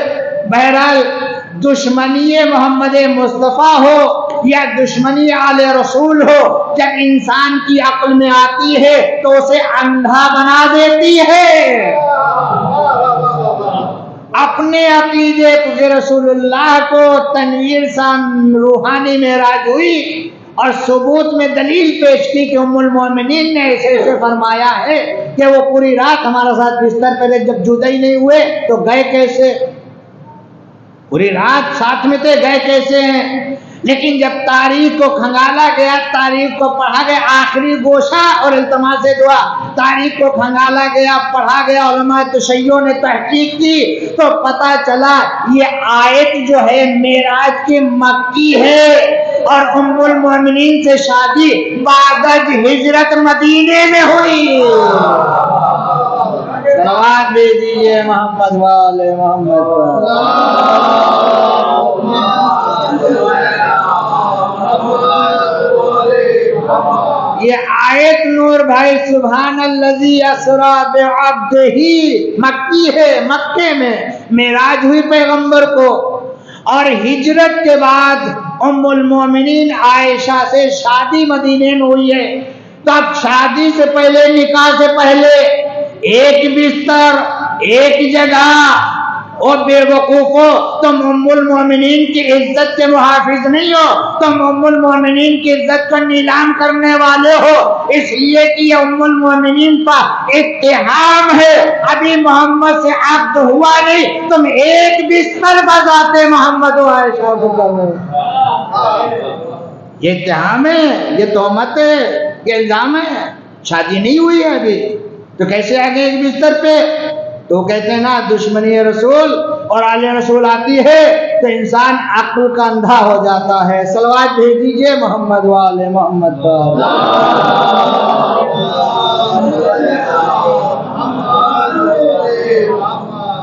بہرحال دشمنی محمد مصطفیٰ ہو یا دشمنی آل رسول ہو، جب انسان کی عقل میں آتی ہے تو اسے اندھا بنا دیتی ہے۔ اپنے عقیدے کہ رسول اللہ کو تنویر سے روحانی معراج ہوئی اور ثبوت میں دلیل پیش کی کہ ام المومنین نے ایسے فرمایا ہے کہ وہ پوری رات ہمارے ساتھ بستر پہ رہے، جب جدا ہی نہیں ہوئے تو گئے کیسے؟ پوری رات ساتھ میں تھے، گئے کیسے ہیں؟ لیکن جب تاریخ کو کھنگالا گیا، تاریخ کو پڑھا گیا، آخری گوشہ اور التماس دعا، تاریخ کو کھنگالا گیا، پڑھا گیا، علماء تشیع نے تحقیق کی تو پتہ چلا یہ آیت جو ہے معراج کی مکی ہے، اور ام المومنین سے شادی بعد ہجرت مدینے میں ہوئی۔ صلوات بھیجیے محمد والے محمد پر۔ یہ آیت نور بھائی سبحان الذی اسری بعبدہ مکی ہے، مکے میں معراج ہوئی پیغمبر کو، اور ہجرت کے بعد ام المومنین عائشہ سے شادی مدینے میں ہوئی ہے۔ تب شادی سے پہلے، نکاح سے پہلے ایک بستر، ایک جگہ، اور بے وقوفو، تم ام المومنین کی عزت کے محافظ نہیں ہو، تم ام المومنین کی عزت کو نیلام کرنے والے ہو، اس لیے کہ یہ ام المومنین پر اتہام ہے، ابھی محمد سے عقد ہوا نہیں، تم ایک بستر بذات محمد و عائشہ کو کر رہے ہو۔ یہ اتہام ہے، یہ تہمت ہے، یہ الزام ہے، شادی نہیں ہوئی ہے ابھی، تو کیسے آگے ایک بستر پہ؟ تو کہتے ہیں نا دشمنی رسول اور آل رسول آتی ہے تو انسان عقل کا اندھا ہو جاتا ہے۔ صلوات بھیج دیجئے محمد والے محمد پر۔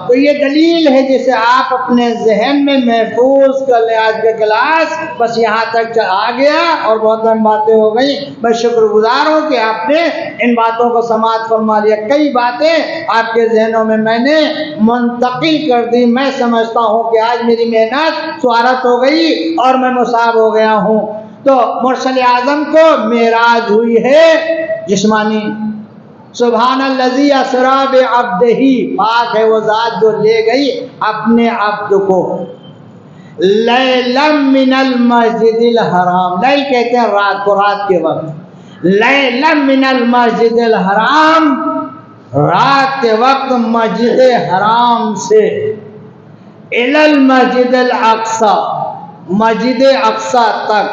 تو یہ دلیل ہے جسے آپ اپنے ذہن میں محفوظ کر لیں۔ آج کا کلاس بس یہاں تک آ گیا اور بہت اہم باتیں ہو گئی، میں شکر گزار ہوں کہ آپ نے ان باتوں کو سماعت فرما لیا۔ کئی باتیں آپ کے ذہنوں میں میں نے منتقل کر دی، میں سمجھتا ہوں کہ آج میری محنت سوارت ہو گئی اور میں مصاب ہو گیا ہوں۔ تو مرسل اعظم کو معراج ہوئی ہے جسمانی، سبحان الذی اسری بعبدہ، پاک ہے وہ ذات جو لے گئی اپنے عبد کو لیلا من المسجد الحرام، لیل کہتے ہیں رات کو، رات کے وقت، لیلا من المسجد الحرام، رات کے وقت مسجد حرام سے، الی المسجد الاقصی، مسجد اقصی تک،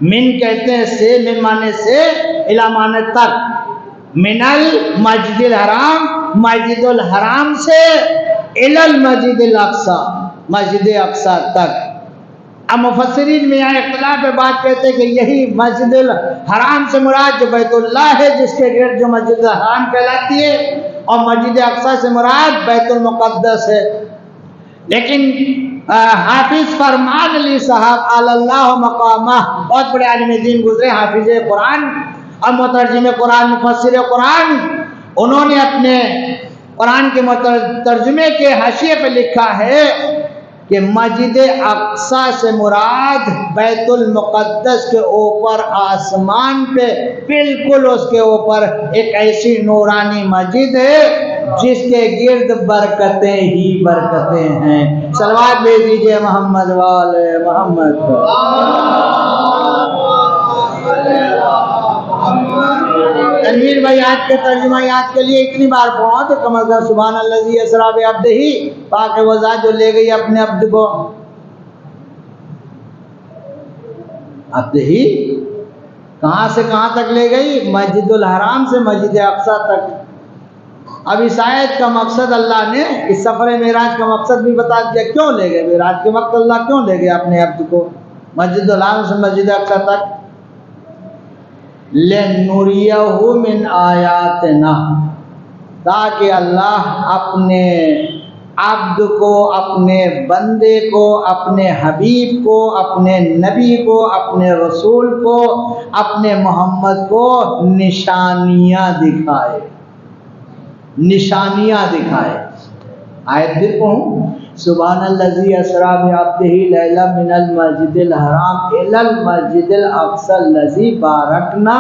من کہتے ہیں سے، من مانے سے، الی مانے تک، من المسجد الحرام، مسجد الحرام سے، الی المسجد الاقصی، مسجد اقصی تک۔ اب مفسرین میں یہاں اختلاف ہے، بات کہتے ہیں کہ یہی مسجد الحرام سے مراد جو بیت اللہ ہے، جس کے گرد جو مسجد الحرام کہلاتی ہے، اور مسجد اقصی سے مراد بیت المقدس ہے۔ لیکن حافظ فرمان علی صاحب علی اللہ مقامہ، بہت بڑے عالم دین گزرے، حافظ قرآن اور مترجم قرآن، مفسر قرآن، انہوں نے اپنے قرآن کے ترجمے کے حاشیے پہ لکھا ہے کہ مسجد اقصی سے مراد بیت المقدس کے اوپر آسمان پہ بالکل اس کے اوپر ایک ایسی نورانی مسجد ہے جس کے گرد برکتیں ہی برکتیں ہیں. صلوات بھیج دیجئے محمد والے محمد. تنویر بھائی آج کے ترجمہ یاد کے لیے اتنی بار پڑھا تو کم از کم سبحان الذی اسریٰ بعبدہ، پاک وہ ذات جو لے گئی اپنے عبد کو. عبد ہی کہاں سے کہاں تک لے گئی؟ مسجد الحرام سے مسجد اقصی تک. اب اس آیت کا مقصد اللہ نے اس سفر معراج کا مقصد بھی بتا دیا. کیوں لے گئے معراج کے وقت اللہ کیوں لے گئے اپنے عبد کو مسجد الحرام سے مسجد اقصی تک؟ لِنُرِيَهُ مِنْ آیاتنا، تاکہ اللہ اپنے عبد کو، اپنے بندے کو، اپنے حبیب کو، اپنے نبی کو، اپنے رسول کو، اپنے محمد کو نشانیاں دکھائے. نشانیاں دکھائے. آیت بھی پڑھوں. سبحان الذی اسریٰ بعبدہ لیلا من المسجد الحرام الی المسجد الاقصی الذی بارکنا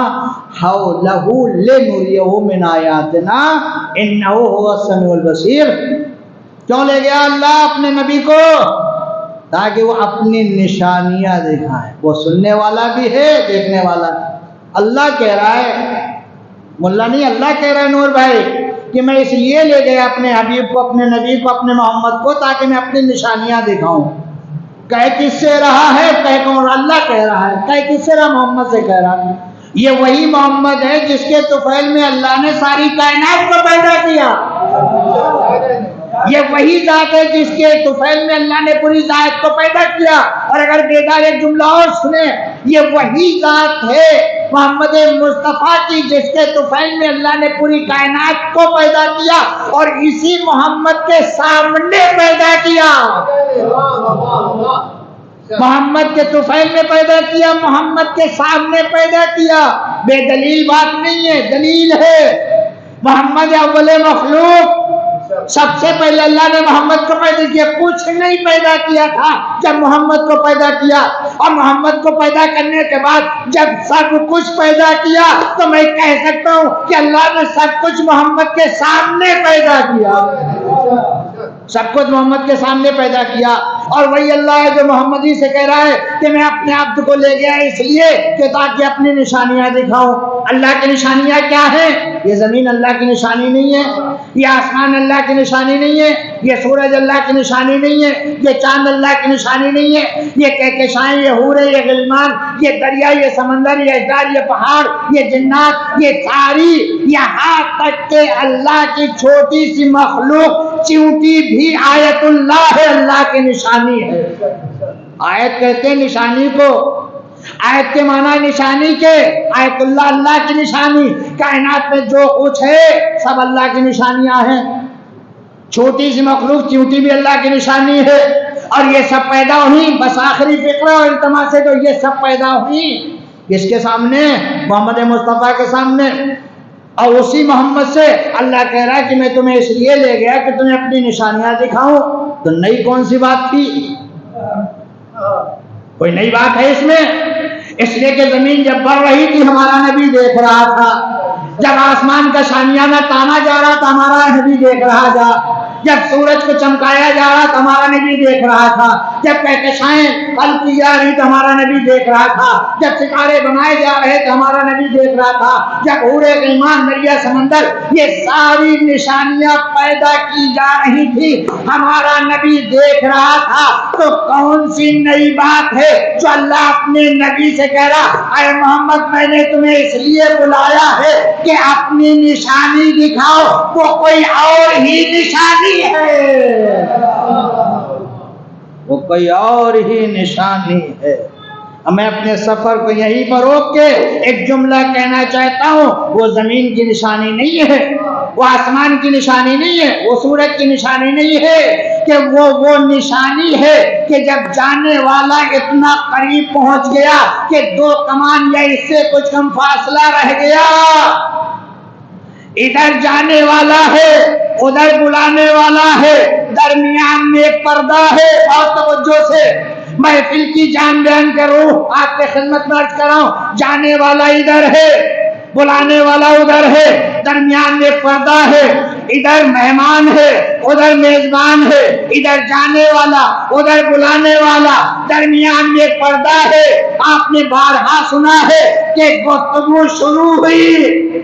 حولہ لنریہ من آیاتنا انہ هو السمیع البصیر. کیوں لے گیا اللہ اپنے نبی کو؟ تاکہ وہ اپنی نشانیاں دکھائیں. وہ سننے والا بھی ہے، دیکھنے والا. اللہ کہہ رہا ہے، ملا نہیں، اللہ کہہ رہا ہے نور بھائی کہ میں اس لیے لے گیا اپنے حبیب کو، اپنے نبی کو، اپنے محمد کو، تاکہ میں اپنی نشانیاں دکھاؤں. کہہ کس سے رہا ہے؟ کہہ کون؟ اللہ کہہ رہا ہے. کہہ کس سے رہا؟ محمد سے کہہ رہا ہے. یہ وہی محمد ہے جس کے طفیل میں اللہ نے ساری کائنات کو پیدا کیا. یہ وہی ذات ہے جس کے طفیل میں اللہ نے پوری ذات کو پیدا کیا. اور اگر بیدار ایک جملہ اور سنیں، یہ وہی ذات ہے محمد مصطفیٰ کی جس کے طفیل میں اللہ نے پوری کائنات کو پیدا کیا اور اسی محمد کے سامنے پیدا کیا. محمد کے طفیل میں پیدا کیا، محمد کے سامنے پیدا کیا. بے دلیل بات نہیں ہے، دلیل ہے. محمد اول مخلوق، سب سے پہلے اللہ نے محمد کو پیدا کیا. کچھ نہیں پیدا کیا تھا جب محمد کو پیدا کیا. اور محمد کو پیدا کرنے کے بعد جب سب کچھ پیدا کیا تو میں کہہ سکتا ہوں کہ اللہ نے سب کچھ محمد کے سامنے پیدا کیا. سب کچھ محمد کے سامنے پیدا کیا. اور وہی اللہ ہے جو محمد ہی سے کہہ رہا ہے کہ میں اپنے عبد کو لے گیا اس لیے کہ تاکہ اپنی نشانیاں دکھاؤں. اللہ کی نشانیاں کیا ہیں؟ یہ زمین اللہ کی نشانی نہیں ہے، یہ آسمان اللہ کی نشانی نہیں ہے، یہ سورج اللہ کی نشانی نہیں ہے، یہ چاند اللہ کی نشانی نہیں ہے، یہ کہکشائیں، یہ حوریں، یہ غلمان، یہ دریا، یہ سمندر، یہ اجداد، یہ پہاڑ، یہ جنات، یہ ساری، یہاں تک کہ اللہ کی چھوٹی سی مخلوق چیونٹی بھی آیت اللہ ہے، اللہ کی نشانی ہے. آیت کہتے ہیں نشانی کو. آیت کے معنی نشانی کے. آیت اللہ اللہ کی نشانی. کائنات میں جو کچھ ہے سب اللہ کی نشانیاں ہیں. چھوٹی سی مخلوق چیونٹی بھی اللہ کی نشانی ہے. اور یہ سب پیدا ہوئی بس آخری فقرہ اور التماس سے تو یہ سب پیدا ہوئی کس کے سامنے؟ محمد مصطفیٰ کے سامنے. اور اسی محمد سے اللہ کہہ رہا ہے کہ میں تمہیں اس لیے لے گیا کہ تمہیں اپنی نشانیاں دکھاؤں. تو نئی کون سی بات تھی؟ کوئی نئی بات ہے اس میں؟ اس لیے کہ زمین جب بڑھ رہی تھی ہمارا نبی دیکھ رہا تھا. جب آسمان کا شامیانہ تانا جا رہا تھا ہمارا نبی دیکھ رہا تھا. جب سورج کو چمکایا جا رہا تو ہمارا نبی دیکھ رہا تھا. جب کہکشائیں حل کی جا رہی تو ہمارا نبی دیکھ رہا تھا. جب ستارے بنائے جا رہے تو ہمارا نبی دیکھ رہا تھا. جب حورے غلمان، دریا، سمندر، یہ ساری نشانیاں پیدا کی جا رہی تھی ہمارا نبی دیکھ رہا تھا. تو کون سی نئی بات ہے جو اللہ اپنے نبی سے کہہ رہا اے محمد میں نے تمہیں اس لیے بلایا ہے کہ اپنی نشانی دکھاؤ؟ وہ کوئی اور ہی نشانی ہے، وہ کوئی اور ہی نشانی ہے. میں اپنے سفر کو یہیں پر روک کے ایک جملہ کہنا چاہتا ہوں. وہ زمین کی نشانی نہیں ہے، وہ آسمان کی نشانی نہیں ہے، وہ سورج کی نشانی نہیں ہے کہ وہ نشانی ہے کہ جب جانے والا اتنا قریب پہنچ گیا کہ 2 کمان یا اس سے کچھ کم فاصلہ رہ گیا. ادھر جانے والا ہے، ادھر بلانے والا ہے، درمیان میں ایک پردہ ہے. اور توجہ سے محفل کی جان بیان کروں، آپ کے خدمت میں عرض کراؤں. جانے والا ادھر ہے، بلانے والا ادھر ہے، درمیان میں ایک پردہ ہے. ادھر مہمان ہے ادھر میزبان ہے، ادھر جانے والا ادھر بلانے والا، درمیان میں ایک پردہ ہے۔ آپ نے بارہا سنا ہے کہ گفتگو شروع ہوئی،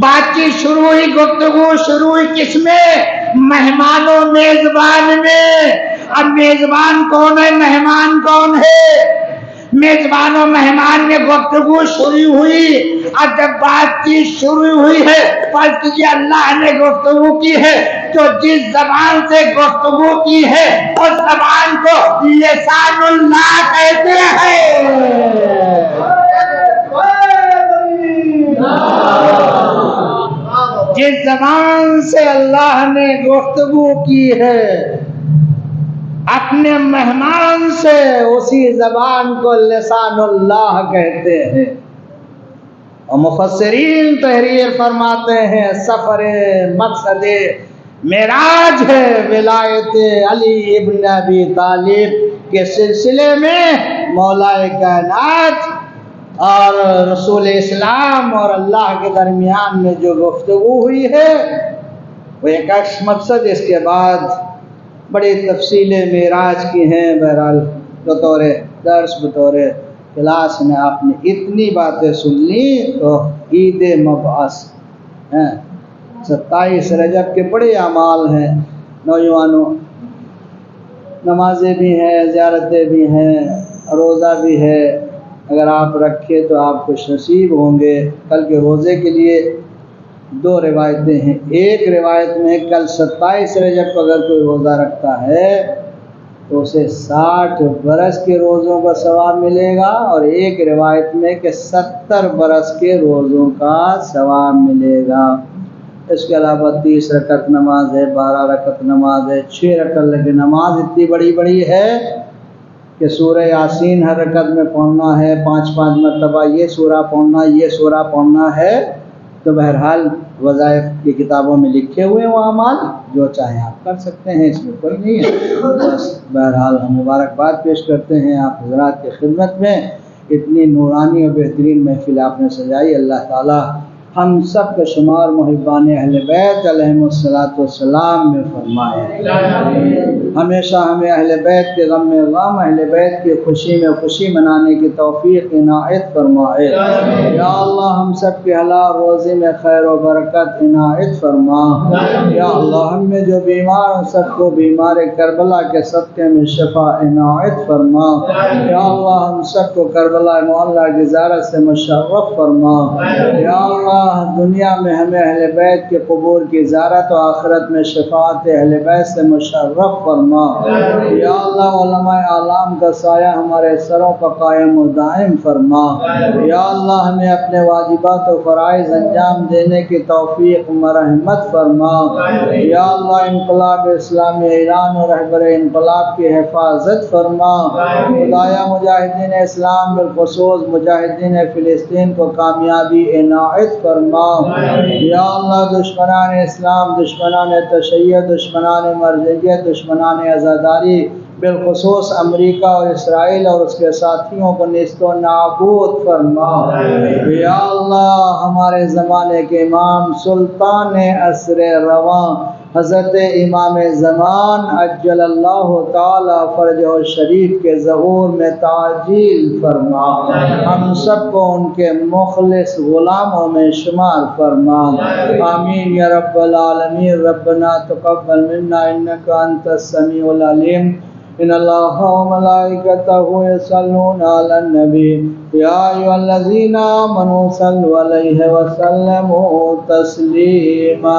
بات چیت شروع ہوئی، گفتگو شروع ہوئی کس میں؟ مہمان و میزبان میں۔ اب میزبان کون ہے مہمان کون ہے؟ میزبان و مہمان میں گفتگو شروع ہوئی۔ اب جب بات چیت شروع ہوئی ہے، فرض کیجیے اللہ نے گفتگو کی ہے، تو جس زبان سے گفتگو کی ہے اس زبان کو لسان اللہ کہتے ہیں۔ جس زبان سے اللہ نے گفتگو کی ہے اپنے مہمان سے، اسی زبان کو لسان اللہ کہتے ہیں۔ اور مفسرین تحریر فرماتے ہیں سفر مقصد معراج ہے ولایت علی ابن ابی طالب کے سلسلے میں مولا کائنات اور رسول اسلام اور اللہ کے درمیان میں جو گفتگو ہوئی ہے وہ ایک مقصد۔ اس کے بعد بڑی تفصیلیں معراج کی ہیں، بہرحال بطور درس بطور کلاس میں آپ نے اتنی باتیں سن لی تو عید مبعث 27 رجب کے بڑے اعمال ہیں نوجوانوں، نمازیں بھی ہیں، زیارتیں بھی ہیں، روزہ بھی ہے، اگر آپ رکھے تو آپ خوش نصیب ہوں گے۔ کل کے روزے کے لیے 2 روایتیں ہیں، ایک روایت میں کل 27 رجب کو اگر کوئی روزہ رکھتا ہے تو اسے 60 برس کے روزوں کا ثواب ملے گا، اور ایک روایت میں کہ 70 برس کے روزوں کا ثواب ملے گا۔ اس کے علاوہ 30 رکعت نماز ہے، 12 رکعت نماز ہے، 6 رکعت کی نماز اتنی بڑی بڑی ہے کہ سورہ یاسین ہر رکعت میں پڑھنا ہے، 5 مرتبہ یہ سورہ پڑھنا، یہ سورہ پڑھنا ہے۔ تو بہرحال وظائف کی کتابوں میں لکھے ہوئے وہ اعمال جو چاہیں آپ کر سکتے ہیں، اس میں کوئی نہیں ہے۔ بس بہرحال ہم مبارکباد پیش کرتے ہیں آپ حضرات کی خدمت میں، اتنی نورانی اور بہترین محفل آپ نے سجائی۔ اللہ تعالی ہم سب کا شمار محبان اہل بیت علیہم الصلوۃ والسلام میں فرمائے، ہمیشہ ہمیں اہل بیت کے غم میں غم، اہل بیت کی خوشی میں خوشی منانے کی توفیق عنایت فرمائے۔ یا اللہ ہم سب کے حلال روزی میں خیر و برکت عنایت فرما۔ یا اللہ ہم میں جو بیمار ہیں سب کو بیمار کربلا کے صدقے میں شفا عنایت فرما۔ یا اللہ ہم سب کو کربلا معلیٰ کی زیارت سے مشرف فرما۔ یا اللہ دنیا میں ہمیں اہل بیت کے قبور کی زیارت و آخرت میں شفاعت اہل بیت سے مشرف فرما۔ یا اللہ علماء اعلام کا سایہ ہمارے سروں پر قائم و دائم فرما۔ یا اللہ ہمیں اپنے واجبات و فرائض انجام دینے کی توفیق مرحمت فرما۔ یا اللہ انقلاب اسلامی ایران اور رہبر انقلاب کی حفاظت فرما۔ خدایا مجاہدین اسلام بالخصوص مجاہدین فلسطین کو کامیابی عنایت فرما۔ یا اللہ دشمنان اسلام، دشمنان تشیع، دشمنان مرزیت، دشمنان عزاداری بالخصوص امریکہ اور اسرائیل اور اس کے ساتھیوں کو نیست و نابود فرما۔ یا اللہ ہمارے زمانے کے امام سلطان عصر رواں حضرت امام زمان عجل اللہ تعالی فرجہ الشریف کے ظہور میں تعجیل فرما۔ ہم سب کو ان کے مخلص غلاموں میں شمار فرما۔ آمین یا رب العالمین۔ ربنا تقبل منا انک انت السمیع العلیم۔ ان اللہ و ملائکتہ یصلون علی النبی یا ایھا الذین آمنوا صلوا علیہ وسلموا تسلیما۔